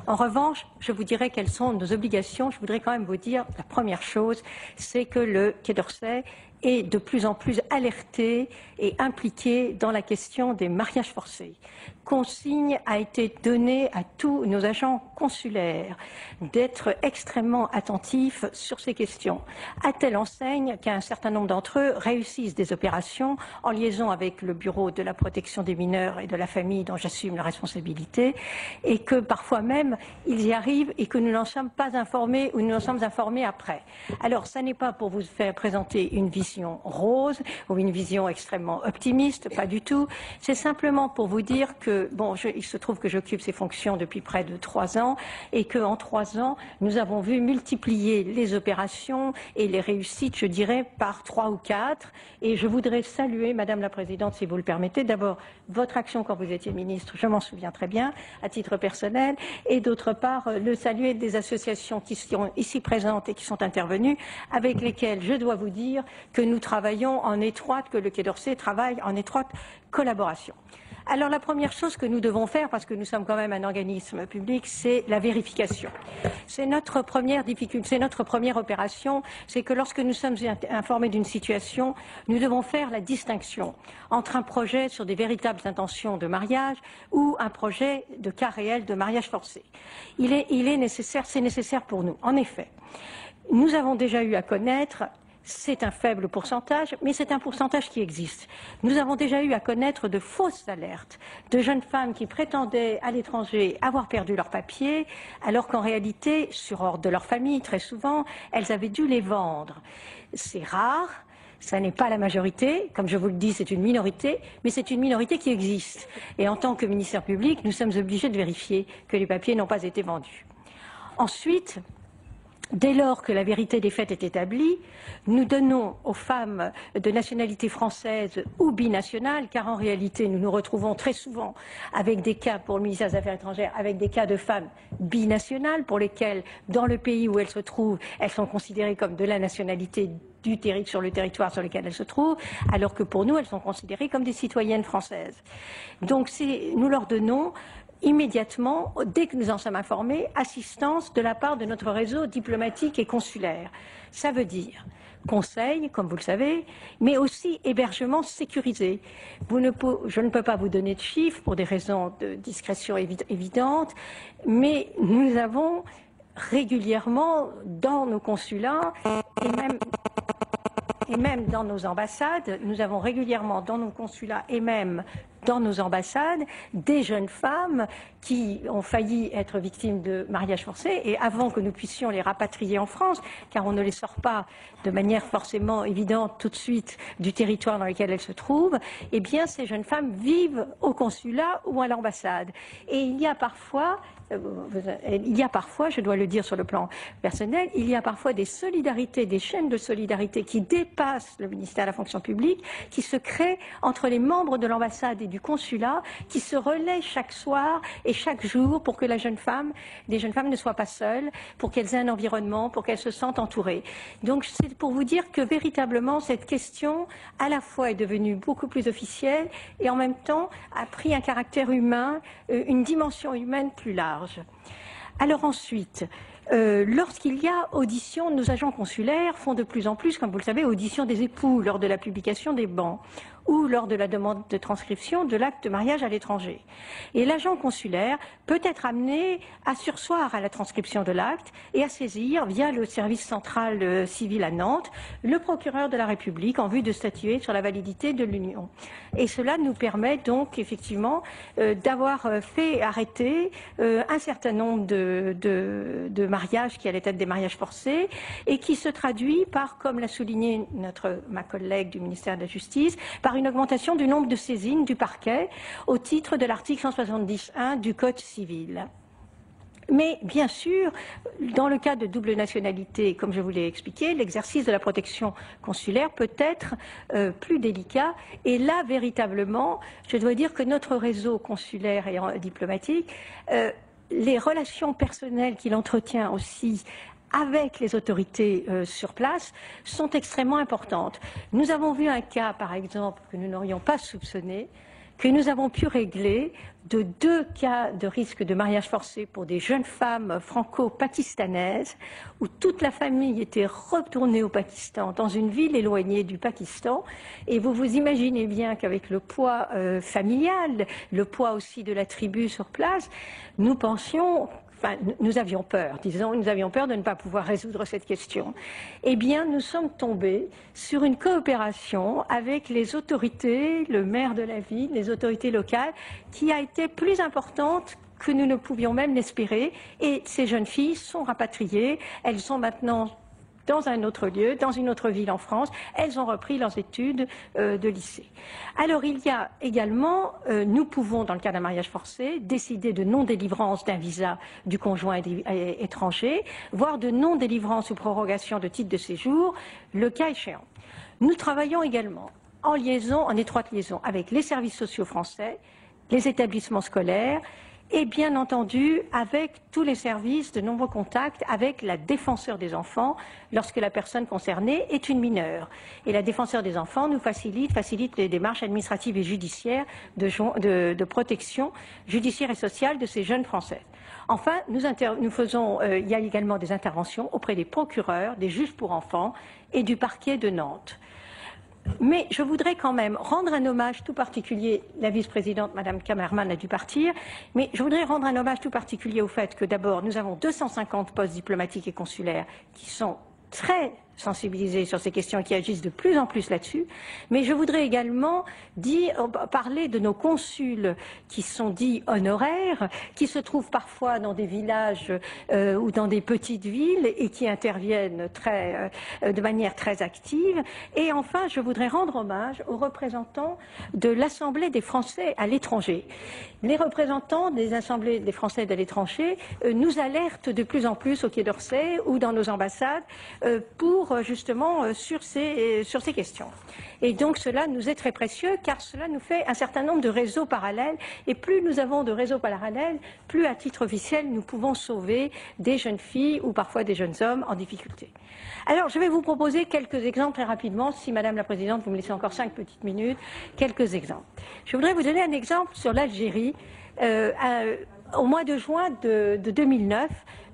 En revanche, je vous dirai quelles sont nos obligations. Je voudrais quand même vous dire, la première chose, c'est que le Quai d'Orsay est de plus en plus alerté et impliqué dans la question des mariages forcés. Consigne a été donnée à tous nos agents consulaires d'être extrêmement attentifs sur ces questions, à telle enseigne qu'un certain nombre d'entre eux réussissent des opérations en liaison avec le Bureau de la protection des mineurs et de la famille dont j'assume la responsabilité et que parfois même ils y arrivent et que nous n'en sommes pas informés ou nous en sommes informés après. Alors, ça n'est pas pour vous faire présenter une vision rose ou une vision extrêmement optimiste, pas du tout. C'est simplement pour vous dire que il se trouve que j'occupe ces fonctions depuis près de 3 ans et qu'en 3 ans, nous avons vu multiplier les opérations et les réussites, je dirais, par 3 ou 4. Et je voudrais saluer, Madame la Présidente, si vous le permettez, d'abord votre action quand vous étiez ministre, je m'en souviens très bien, à titre personnel, et d'autre part, le saluer des associations qui sont ici présentes et qui sont intervenues, avec lesquelles je dois vous dire que nous travaillons en étroite, que le Quai d'Orsay travaille en étroite collaboration. Alors la première chose que nous devons faire, parce que nous sommes quand même un organisme public, c'est la vérification. C'est notre première difficulté, c'est notre première opération, c'est que lorsque nous sommes informés d'une situation, nous devons faire la distinction entre un projet sur des véritables intentions de mariage ou un projet de cas réel de mariage forcé. Il est nécessaire, c'est nécessaire pour nous. En effet, nous avons déjà eu à connaître. C'est un faible pourcentage, mais c'est un pourcentage qui existe. Nous avons déjà eu à connaître de fausses alertes de jeunes femmes qui prétendaient à l'étranger avoir perdu leurs papiers, alors qu'en réalité, sur ordre de leur famille, très souvent, elles avaient dû les vendre. C'est rare. Ça n'est pas la majorité, comme je vous le dis, c'est une minorité, mais c'est une minorité qui existe. Et en tant que ministère public, nous sommes obligés de vérifier que les papiers n'ont pas été vendus. Ensuite, dès lors que la vérité des faits est établie, nous donnons aux femmes de nationalité française ou binationale, car en réalité nous nous retrouvons très souvent avec des cas, pour le ministère des Affaires étrangères, avec des cas de femmes binationales pour lesquelles, dans le pays où elles se trouvent, elles sont considérées comme de la nationalité sur le territoire sur lequel elles se trouvent, alors que pour nous, elles sont considérées comme des citoyennes françaises. Donc nous leur donnons immédiatement, dès que nous en sommes informés, assistance de la part de notre réseau diplomatique et consulaire. Ça veut dire conseil, comme vous le savez, mais aussi hébergement sécurisé. Je ne peux pas vous donner de chiffres pour des raisons de discrétion évidentes, mais nous avons régulièrement dans nos consulats et même dans nos ambassades, nous avons régulièrement dans nos consulats et même dans nos ambassades des jeunes femmes qui ont failli être victimes de mariage forcé, et avant que nous puissions les rapatrier en France, car on ne les sort pas de manière forcément évidente tout de suite du territoire dans lequel elles se trouvent, eh bien ces jeunes femmes vivent au consulat ou à l'ambassade. Et il y a parfois, je dois le dire sur le plan personnel, il y a parfois des solidarités, des chaînes de solidarité qui dépassent le ministère de la fonction publique, qui se créent entre les membres de l'ambassade et du consulat, qui se relaient chaque soir et chaque jour pour que les jeunes femmes ne soient pas seules, pour qu'elles aient un environnement, pour qu'elles se sentent entourées. Donc c'est pour vous dire que véritablement cette question à la fois est devenue beaucoup plus officielle et en même temps a pris un caractère humain, une dimension humaine plus large. Alors ensuite, lorsqu'il y a audition, nos agents consulaires font de plus en plus, comme vous le savez, audition des époux lors de la publication des bans ou lors de la demande de transcription de l'acte de mariage à l'étranger. Et l'agent consulaire peut être amené à surseoir à la transcription de l'acte et à saisir, via le service central civil à Nantes, le procureur de la République en vue de statuer sur la validité de l'union. Et cela nous permet donc effectivement d'avoir fait arrêter un certain nombre de mariages qui allaient être des mariages forcés et qui se traduit par, comme l'a souligné ma collègue du ministère de la Justice, par une augmentation du nombre de saisines du parquet au titre de l'article 170.1 du Code civil. Mais bien sûr, dans le cas de double nationalité, comme je vous l'ai expliqué, l'exercice de la protection consulaire peut être plus délicat. Et là, véritablement, je dois dire que notre réseau consulaire et diplomatique, les relations personnelles qu'il entretient aussi avec les autorités sur place sont extrêmement importantes. Nous avons vu un cas, par exemple, que nous n'aurions pas soupçonné, que nous avons pu régler de 2 cas de risque de mariage forcé pour des jeunes femmes franco-pakistanaises où toute la famille était retournée au Pakistan, dans une ville éloignée du Pakistan. Et vous vous imaginez bien qu'avec le poids familial, le poids aussi de la tribu sur place, nous pensions... Enfin, nous avions peur, disons, nous avions peur de ne pas pouvoir résoudre cette question. Eh bien, nous sommes tombés sur une coopération avec les autorités, le maire de la ville, les autorités locales, qui a été plus importante que nous ne pouvions même l'espérer. Et ces jeunes filles sont rapatriées, elles sont maintenant dans un autre lieu, dans une autre ville en France. Elles ont repris leurs études de lycée. Alors il y a également, nous pouvons, dans le cas d'un mariage forcé, décider de non-délivrance d'un visa du conjoint étranger, voire de non-délivrance ou prorogation de titre de séjour, le cas échéant. Nous travaillons également en étroite liaison avec les services sociaux français, les établissements scolaires, et bien entendu avec tous les services de nombreux contacts avec la défenseure des enfants lorsque la personne concernée est une mineure. Et la défenseure des enfants nous facilite les démarches administratives et judiciaires de protection judiciaire et sociale de ces jeunes Français. Enfin, il y a également des interventions auprès des procureurs, des juges pour enfants et du parquet de Nantes. Mais je voudrais quand même rendre un hommage tout particulier, la vice-présidente Madame Kammermann a dû partir, mais je voudrais rendre un hommage tout particulier au fait que d'abord nous avons 250 postes diplomatiques et consulaires qui sont très sensibilisés sur ces questions et qui agissent de plus en plus là-dessus. Mais je voudrais également parler de nos consuls qui sont dits honoraires, qui se trouvent parfois dans des villages ou dans des petites villes et qui interviennent de manière très active. Et enfin, je voudrais rendre hommage aux représentants de l'Assemblée des Français à l'étranger. Les représentants des assemblées des Français à l'étranger nous alertent de plus en plus au Quai d'Orsay ou dans nos ambassades justement sur ces questions. Et donc cela nous est très précieux car cela nous fait un certain nombre de réseaux parallèles et plus nous avons de réseaux parallèles, plus à titre officiel nous pouvons sauver des jeunes filles ou parfois des jeunes hommes en difficulté. Alors je vais vous proposer quelques exemples très rapidement, si Madame la Présidente vous me laissez encore 5 petites minutes, quelques exemples. Je voudrais vous donner un exemple sur l'Algérie. Au mois de juin de 2009,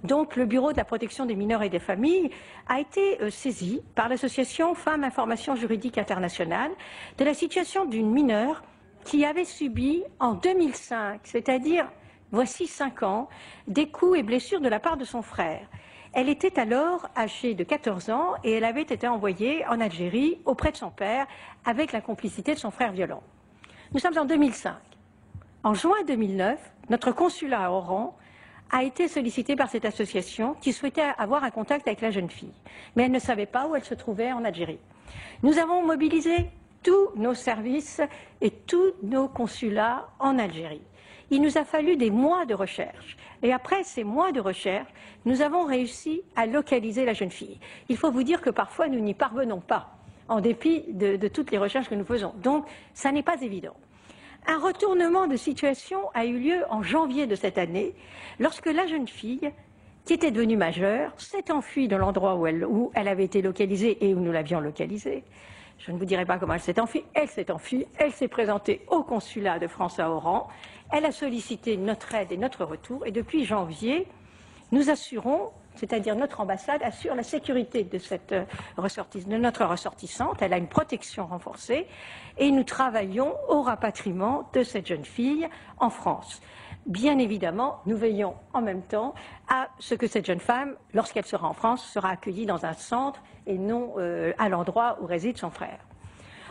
donc le Bureau de la protection des mineurs et des familles a été saisi par l'association Femmes Information Juridique Internationale de la situation d'une mineure qui avait subi en 2005, c'est-à-dire voici 5 ans, des coups et blessures de la part de son frère. Elle était alors âgée de 14 ans et elle avait été envoyée en Algérie auprès de son père avec la complicité de son frère violent. Nous sommes en 2005. En juin 2009, notre consulat à Oran a été sollicité par cette association qui souhaitait avoir un contact avec la jeune fille. Mais elle ne savait pas où elle se trouvait en Algérie. Nous avons mobilisé tous nos services et tous nos consulats en Algérie. Il nous a fallu des mois de recherche. Et après ces mois de recherche, nous avons réussi à localiser la jeune fille. Il faut vous dire que parfois, nous n'y parvenons pas, en dépit de toutes les recherches que nous faisons. Donc, ça n'est pas évident. Un retournement de situation a eu lieu en janvier de cette année, lorsque la jeune fille, qui était devenue majeure, s'est enfuie de l'endroit où elle avait été localisée et où nous l'avions localisée. Je ne vous dirai pas comment elle s'est enfuie. Elle s'est présentée au consulat de France à Oran. Elle a sollicité notre aide et notre retour. Et depuis janvier, nous assurons, c'est-à-dire notre ambassade assure la sécurité de notre ressortissante. Elle a une protection renforcée. Et nous travaillons au rapatriement de cette jeune fille en France. Bien évidemment, nous veillons en même temps à ce que cette jeune femme, lorsqu'elle sera en France, sera accueillie dans un centre et non à l'endroit où réside son frère.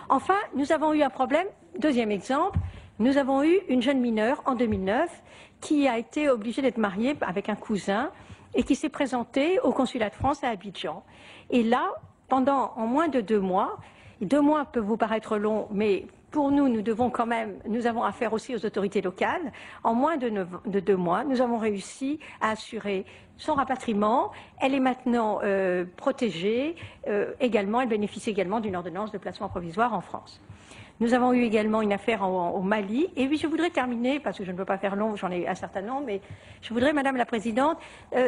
Enfin, nous avons eu un problème, deuxième exemple, nous avons eu une jeune mineure en 2009 qui a été obligée d'être mariée avec un cousin et qui s'est présentée au consulat de France à Abidjan. Et là, en moins de 2 mois, 2 mois peuvent vous paraître longs, mais pour nous, nous avons affaire aussi aux autorités locales. En moins de 2 mois, nous avons réussi à assurer son rapatriement. Elle est maintenant protégée. Également, elle bénéficie également d'une ordonnance de placement provisoire en France. Nous avons eu également une affaire au Mali. Et oui, je voudrais terminer, parce que je ne veux pas faire long, j'en ai un certain nombre, mais je voudrais, Madame la Présidente,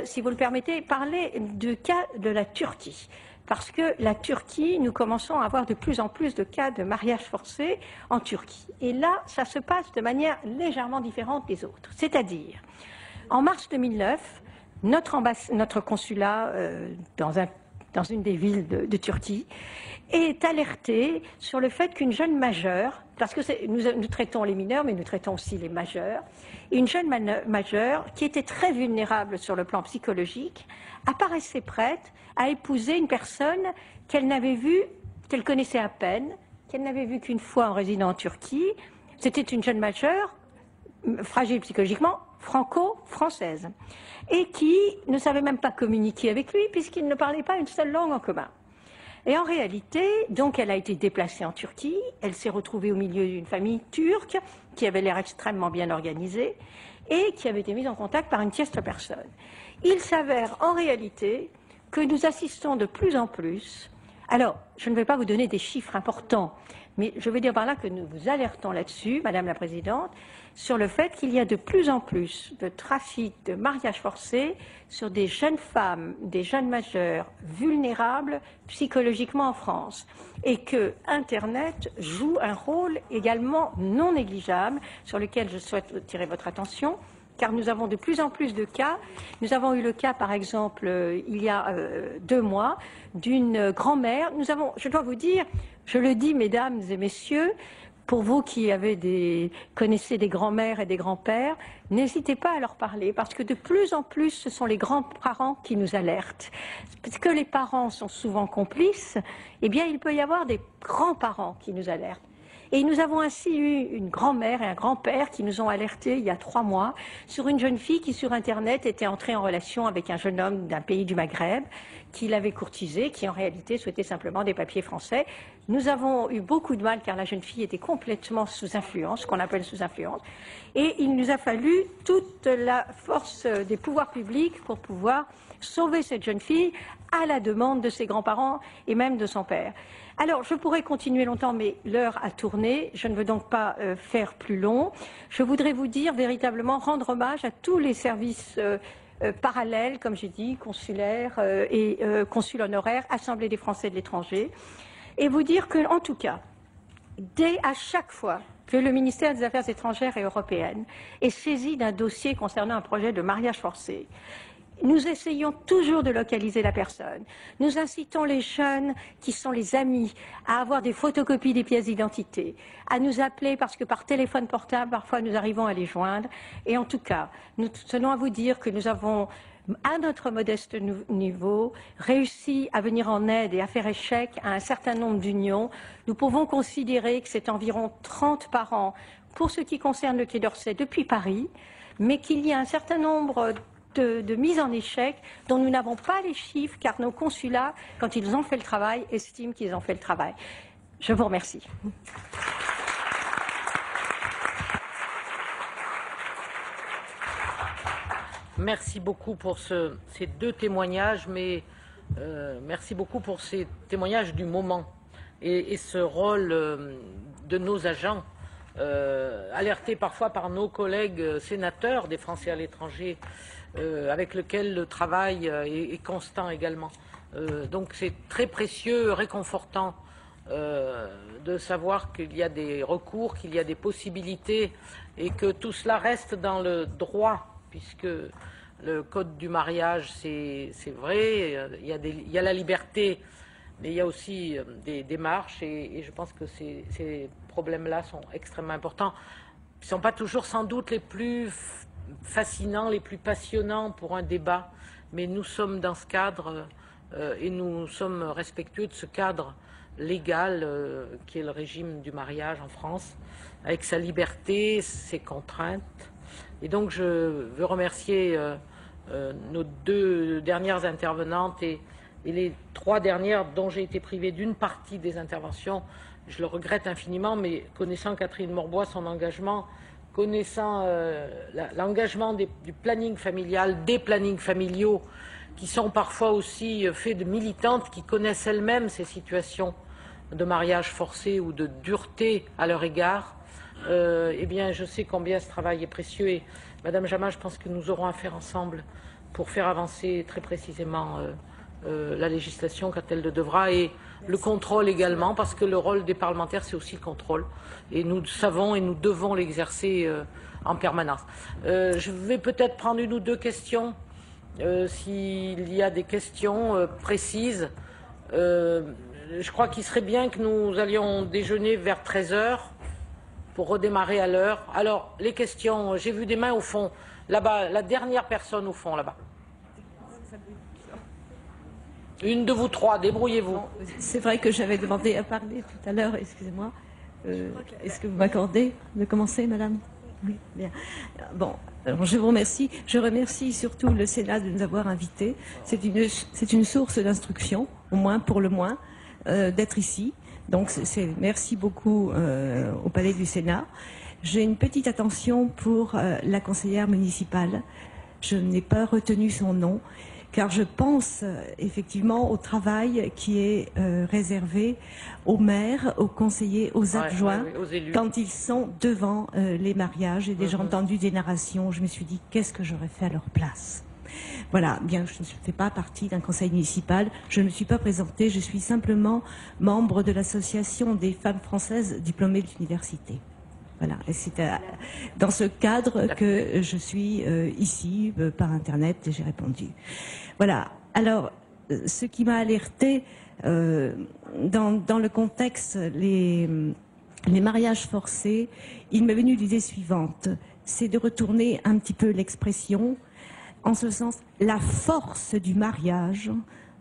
si vous le permettez, parler du cas de la Turquie. Parce que la Turquie, nous commençons à avoir de plus en plus de cas de mariage forcé en Turquie. Et là, ça se passe de manière légèrement différente des autres. C'est-à-dire, en mars 2009, notre consulat dans une des villes de Turquie est alerté sur le fait qu'une jeune majeure, parce que nous traitons les mineurs, mais nous traitons aussi les majeurs, une jeune majeure qui était très vulnérable sur le plan psychologique, apparaissait prête à épouser une personne qu'elle connaissait à peine, qu'elle n'avait vue qu'une fois en résidant en Turquie. C'était une jeune majeure, fragile psychologiquement, franco-française, et qui ne savait même pas communiquer avec lui puisqu'il ne parlait pas une seule langue en commun. Et en réalité, donc, elle a été déplacée en Turquie, elle s'est retrouvée au milieu d'une famille turque qui avait l'air extrêmement bien organisée et qui avait été mise en contact par une tierce personne. Il s'avère en réalité que nous assistons de plus en plus, alors je ne vais pas vous donner des chiffres importants, mais je veux dire par là que nous vous alertons là-dessus, Madame la Présidente, sur le fait qu'il y a de plus en plus de trafic, de mariage forcé sur des jeunes femmes, des jeunes majeurs vulnérables psychologiquement en France. Et que Internet joue un rôle également non négligeable sur lequel je souhaite attirer votre attention, car nous avons de plus en plus de cas. Nous avons eu le cas, par exemple, il y a 2 mois, d'une grand-mère. Je dois vous dire, je le dis, mesdames et messieurs, pour vous qui connaissez des grands-mères et des grands-pères, n'hésitez pas à leur parler, parce que de plus en plus, ce sont les grands-parents qui nous alertent. Parce que les parents sont souvent complices, eh bien, il peut y avoir des grands-parents qui nous alertent. Et nous avons ainsi eu une grand-mère et un grand-père qui nous ont alertés il y a 3 mois sur une jeune fille qui, sur Internet, était entrée en relation avec un jeune homme d'un pays du Maghreb qui l'avait courtisée, qui en réalité souhaitait simplement des papiers français. Nous avons eu beaucoup de mal car la jeune fille était complètement sous influence, ce qu'on appelle sous influence. Et il nous a fallu toute la force des pouvoirs publics pour pouvoir sauver cette jeune fille à la demande de ses grands-parents et même de son père. Alors, je pourrais continuer longtemps, mais l'heure a tourné. Je ne veux donc pas faire plus long. Je voudrais vous dire véritablement rendre hommage à tous les services parallèles, comme j'ai dit, consulaires et consuls honoraires, Assemblée des Français de l'étranger, et vous dire que, en tout cas, à chaque fois que le ministère des Affaires étrangères et européennes est saisi d'un dossier concernant un projet de mariage forcé, Nous essayons toujours de localiser la personne. Nous incitons les jeunes qui sont les amis à avoir des photocopies des pièces d'identité, à nous appeler parce que par téléphone portable, parfois nous arrivons à les joindre. Et en tout cas, nous tenons à vous dire que nous avons, à notre modeste niveau, réussi à venir en aide et à faire échec à un certain nombre d'unions. Nous pouvons considérer que c'est environ 30 par an pour ce qui concerne le Quai d'Orsay depuis Paris, mais qu'il y a un certain nombre de mise en échec dont nous n'avons pas les chiffres car nos consulats, quand ils ont fait le travail, estiment qu'ils ont fait le travail. Je vous remercie. Merci beaucoup pour ces deux témoignages, mais merci beaucoup pour ces témoignages du moment et ce rôle de nos agents, alertés parfois par nos collègues sénateurs des Français à l'étranger, avec lequel le travail est constant également. Donc c'est très précieux, réconfortant de savoir qu'il y a des recours, qu'il y a des possibilités et que tout cela reste dans le droit, puisque le code du mariage, c'est vrai, il y a la liberté, mais il y a aussi des démarches et je pense que ces problèmes-là sont extrêmement importants. Ils ne sont pas toujours sans doute les plus fascinants, les plus passionnants pour un débat, mais nous sommes dans ce cadre et nous sommes respectueux de ce cadre légal qui est le régime du mariage en France, avec sa liberté, ses contraintes. Et donc je veux remercier nos deux dernières intervenantes et les trois dernières dont j'ai été privé d'une partie des interventions. Je le regrette infiniment, mais connaissant Catherine Morbois, son engagement, connaissant l'engagement du planning familial, des plannings familiaux, qui sont parfois aussi faits de militantes qui connaissent elles-mêmes ces situations de mariage forcé ou de dureté à leur égard, eh bien, je sais combien ce travail est précieux. Et Madame Jama, je pense que nous aurons à faire ensemble pour faire avancer très précisément la législation quand elle le devra et le contrôle également, parce que le rôle des parlementaires, c'est aussi le contrôle. Et nous savons et nous devons l'exercer en permanence. Je vais peut-être prendre une ou deux questions, s'il y a des questions précises. Je crois qu'il serait bien que nous allions déjeuner vers 13 h pour redémarrer à l'heure. Alors, les questions, j'ai vu des mains au fond. Là-bas, la dernière personne au fond, là-bas. Une de vous trois, débrouillez-vous. C'est vrai que j'avais demandé à parler tout à l'heure, excusez-moi. Est-ce que vous m'accordez de commencer, madame? Oui, bien. Bon, alors je vous remercie. Je remercie surtout le Sénat de nous avoir invités. C'est une source d'instruction, au moins pour le moins, d'être ici. Donc, merci beaucoup au Palais du Sénat. J'ai une petite attention pour la conseillère municipale. Je n'ai pas retenu son nom, car je pense effectivement au travail qui est réservé aux maires, aux conseillers, aux adjoints, aux élus, quand ils sont devant les mariages. J'ai déjà entendu des narrations, je me suis dit, qu'est-ce que j'aurais fait à leur place? Voilà, bien, je ne fais pas partie d'un conseil municipal, je ne me suis pas présentée, je suis simplement membre de l'association des femmes françaises diplômées de l'université. Voilà, et c'est dans ce cadre que je suis ici, par Internet, et j'ai répondu. Voilà, alors, ce qui m'a alertée, dans le contexte, les mariages forcés, il m'est venu l'idée suivante, c'est de retourner un petit peu l'expression, en ce sens, la force du mariage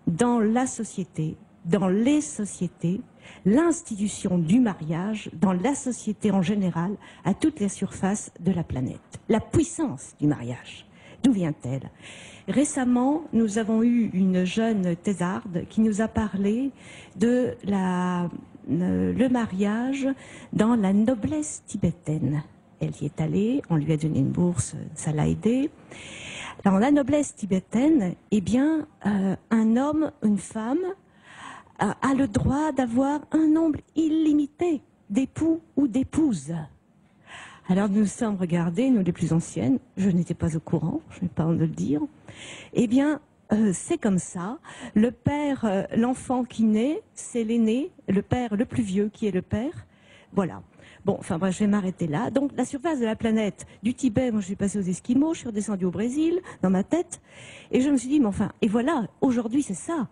dans la société, dans les sociétés, l'institution du mariage dans la société en général, à toutes les surfaces de la planète. La puissance du mariage, d'où vient-elle? Récemment, nous avons eu une jeune thésarde qui nous a parlé de le mariage dans la noblesse tibétaine. Elle y est allée, on lui a donné une bourse, ça l'a aidée. Dans la noblesse tibétaine, eh bien, un homme, une femme, a le droit d'avoir un nombre illimité d'époux ou d'épouses. Alors nous nous sommes regardés, nous les plus anciennes, je n'étais pas au courant, je n'ai pas honte de le dire. Eh bien, c'est comme ça. Le père, l'enfant qui naît, c'est l'aîné, le père le plus vieux qui est le père. Voilà. Bon, enfin bref, je vais m'arrêter là. Donc la surface de la planète, du Tibet, moi je suis passée aux Esquimaux, je suis redescendue au Brésil, dans ma tête, et je me suis dit, mais enfin, et voilà, aujourd'hui c'est ça.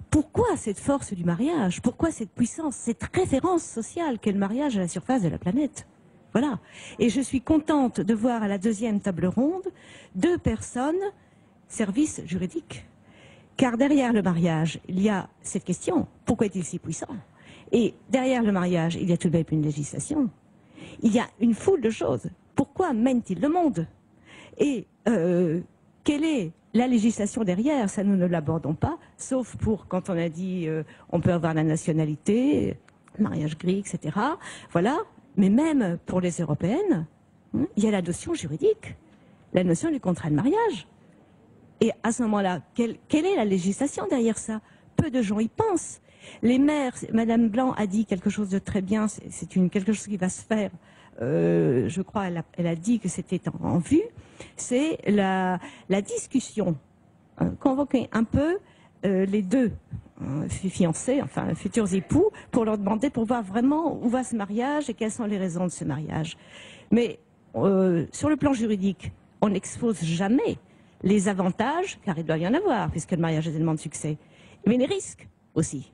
Pourquoi cette force du mariage? Pourquoi cette puissance, cette référence sociale qu'est le mariage à la surface de la planète? Voilà. Et je suis contente de voir à la deuxième table ronde 2 personnes, service juridique. Car derrière le mariage, il y a cette question, pourquoi est-il si puissant? Et derrière le mariage, il y a tout de même une législation. Il y a une foule de choses. Pourquoi mène-t-il le monde? Et quelle est la législation derrière? Ça, nous ne l'abordons pas, sauf pour quand on a dit on peut avoir la nationalité, le mariage gris, etc. Voilà. Mais même pour les européennes, il y a la notion juridique, la notion du contrat de mariage. Et à ce moment-là, quelle est la législation derrière ça? Peu de gens y pensent. Les maires, Madame Blanc a dit quelque chose de très bien, c'est quelque chose qui va se faire, je crois, elle a dit que c'était en vue, c'est la discussion, convoquer un peu les 2 fiancés, enfin futurs époux, pour leur demander, pour voir vraiment où va ce mariage et quelles sont les raisons de ce mariage. Mais sur le plan juridique, on n'expose jamais les avantages, car il doit y en avoir, puisque le mariage a tellement de succès, mais les risques aussi.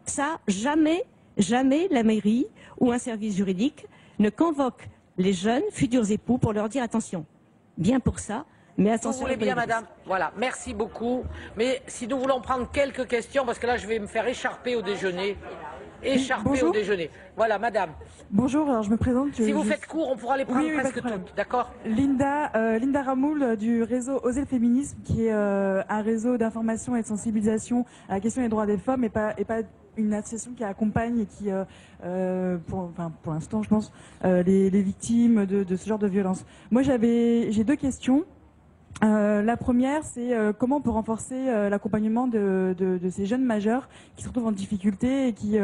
Ça, jamais la mairie ou un service juridique ne convoque les jeunes futurs époux pour leur dire attention, bien pour ça, mais attention. Vous voulez bien, madame? Voilà, merci beaucoup. Mais si nous voulons prendre quelques questions, parce que là, je vais me faire écharper au déjeuner. Au déjeuner. Voilà, madame. Bonjour, alors je me présente. Si vous faites court, on pourra les prendre presque toutes, d'accord? Linda Ramoul du réseau Oser le féminisme, qui est un réseau d'information et de sensibilisation à la question des droits des femmes et pas une association qui accompagne et qui, pour l'instant, je pense, les victimes de ce genre de violence. Moi, j'ai 2 questions. La première, c'est comment on peut renforcer l'accompagnement de ces jeunes majeurs qui se retrouvent en difficulté et qui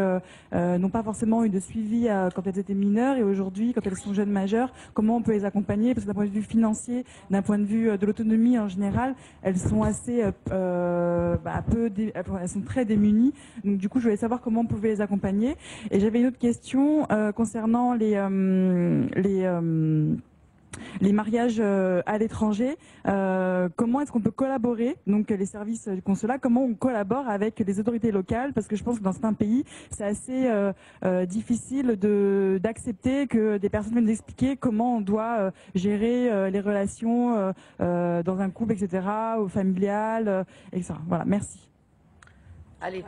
n'ont pas forcément eu de suivi quand elles étaient mineures, et aujourd'hui, quand elles sont jeunes majeures, comment on peut les accompagner? Parce que d'un point de vue financier, d'un point de vue de l'autonomie en général, elles sont assez elles sont très démunies. Donc du coup, je voulais savoir comment on pouvait les accompagner. Et j'avais une autre question concernant les mariages à l'étranger. Comment est-ce qu'on peut collaborer, donc les services du consulat, comment on collabore avec les autorités locales? Parce que je pense que dans certains pays, c'est assez difficile d'accepter que des personnes viennent nous expliquer comment on doit gérer les relations dans un couple, etc., ou familial, etc. Voilà, merci. Allez.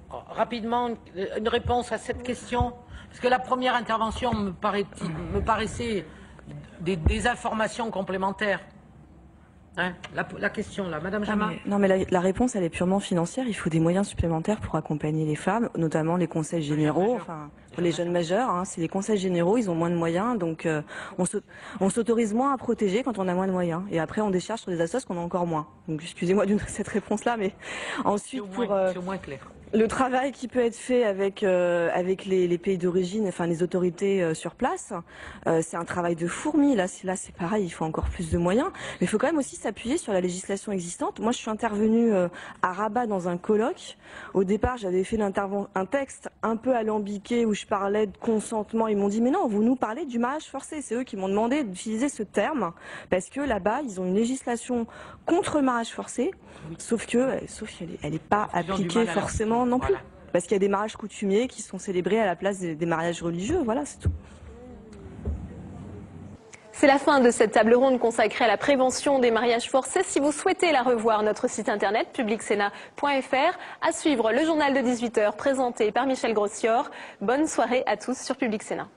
Rapidement, une réponse à cette question. Parce que la première intervention me paraissait des informations complémentaires. Hein, la question là, Madame Jamin. Non mais la réponse elle est purement financière. Il faut des moyens supplémentaires pour accompagner les femmes, notamment les conseils généraux, enfin pour les jeunes majeurs. Hein, c'est les conseils généraux, ils ont moins de moyens, donc on s'autorise moins à protéger quand on a moins de moyens. Et après on décharge sur des associations qu'on a encore moins. Donc excusez-moi de cette réponse-là, mais ensuite c'est au moins clair. Le travail qui peut être fait avec les pays d'origine, enfin les autorités sur place, c'est un travail de fourmi. Là c'est pareil, il faut encore plus de moyens. Mais il faut quand même aussi s'appuyer sur la législation existante. Moi, je suis intervenue à Rabat dans un colloque. Au départ, j'avais fait un texte un peu alambiqué où je parlais de consentement. Ils m'ont dit, mais non, vous nous parlez du mariage forcé. C'est eux qui m'ont demandé d'utiliser ce terme parce que là-bas, ils ont une législation contre le mariage forcé, sauf qu'elle n'est pas appliquée forcément non plus. Parce qu'il y a des mariages coutumiers qui sont célébrés à la place des mariages religieux. Voilà, c'est tout. C'est la fin de cette table ronde consacrée à la prévention des mariages forcés. Si vous souhaitez la revoir, notre site internet publicsena.fr. À suivre le journal de 18h présenté par Michel Grossior. Bonne soirée à tous sur Public Sénat.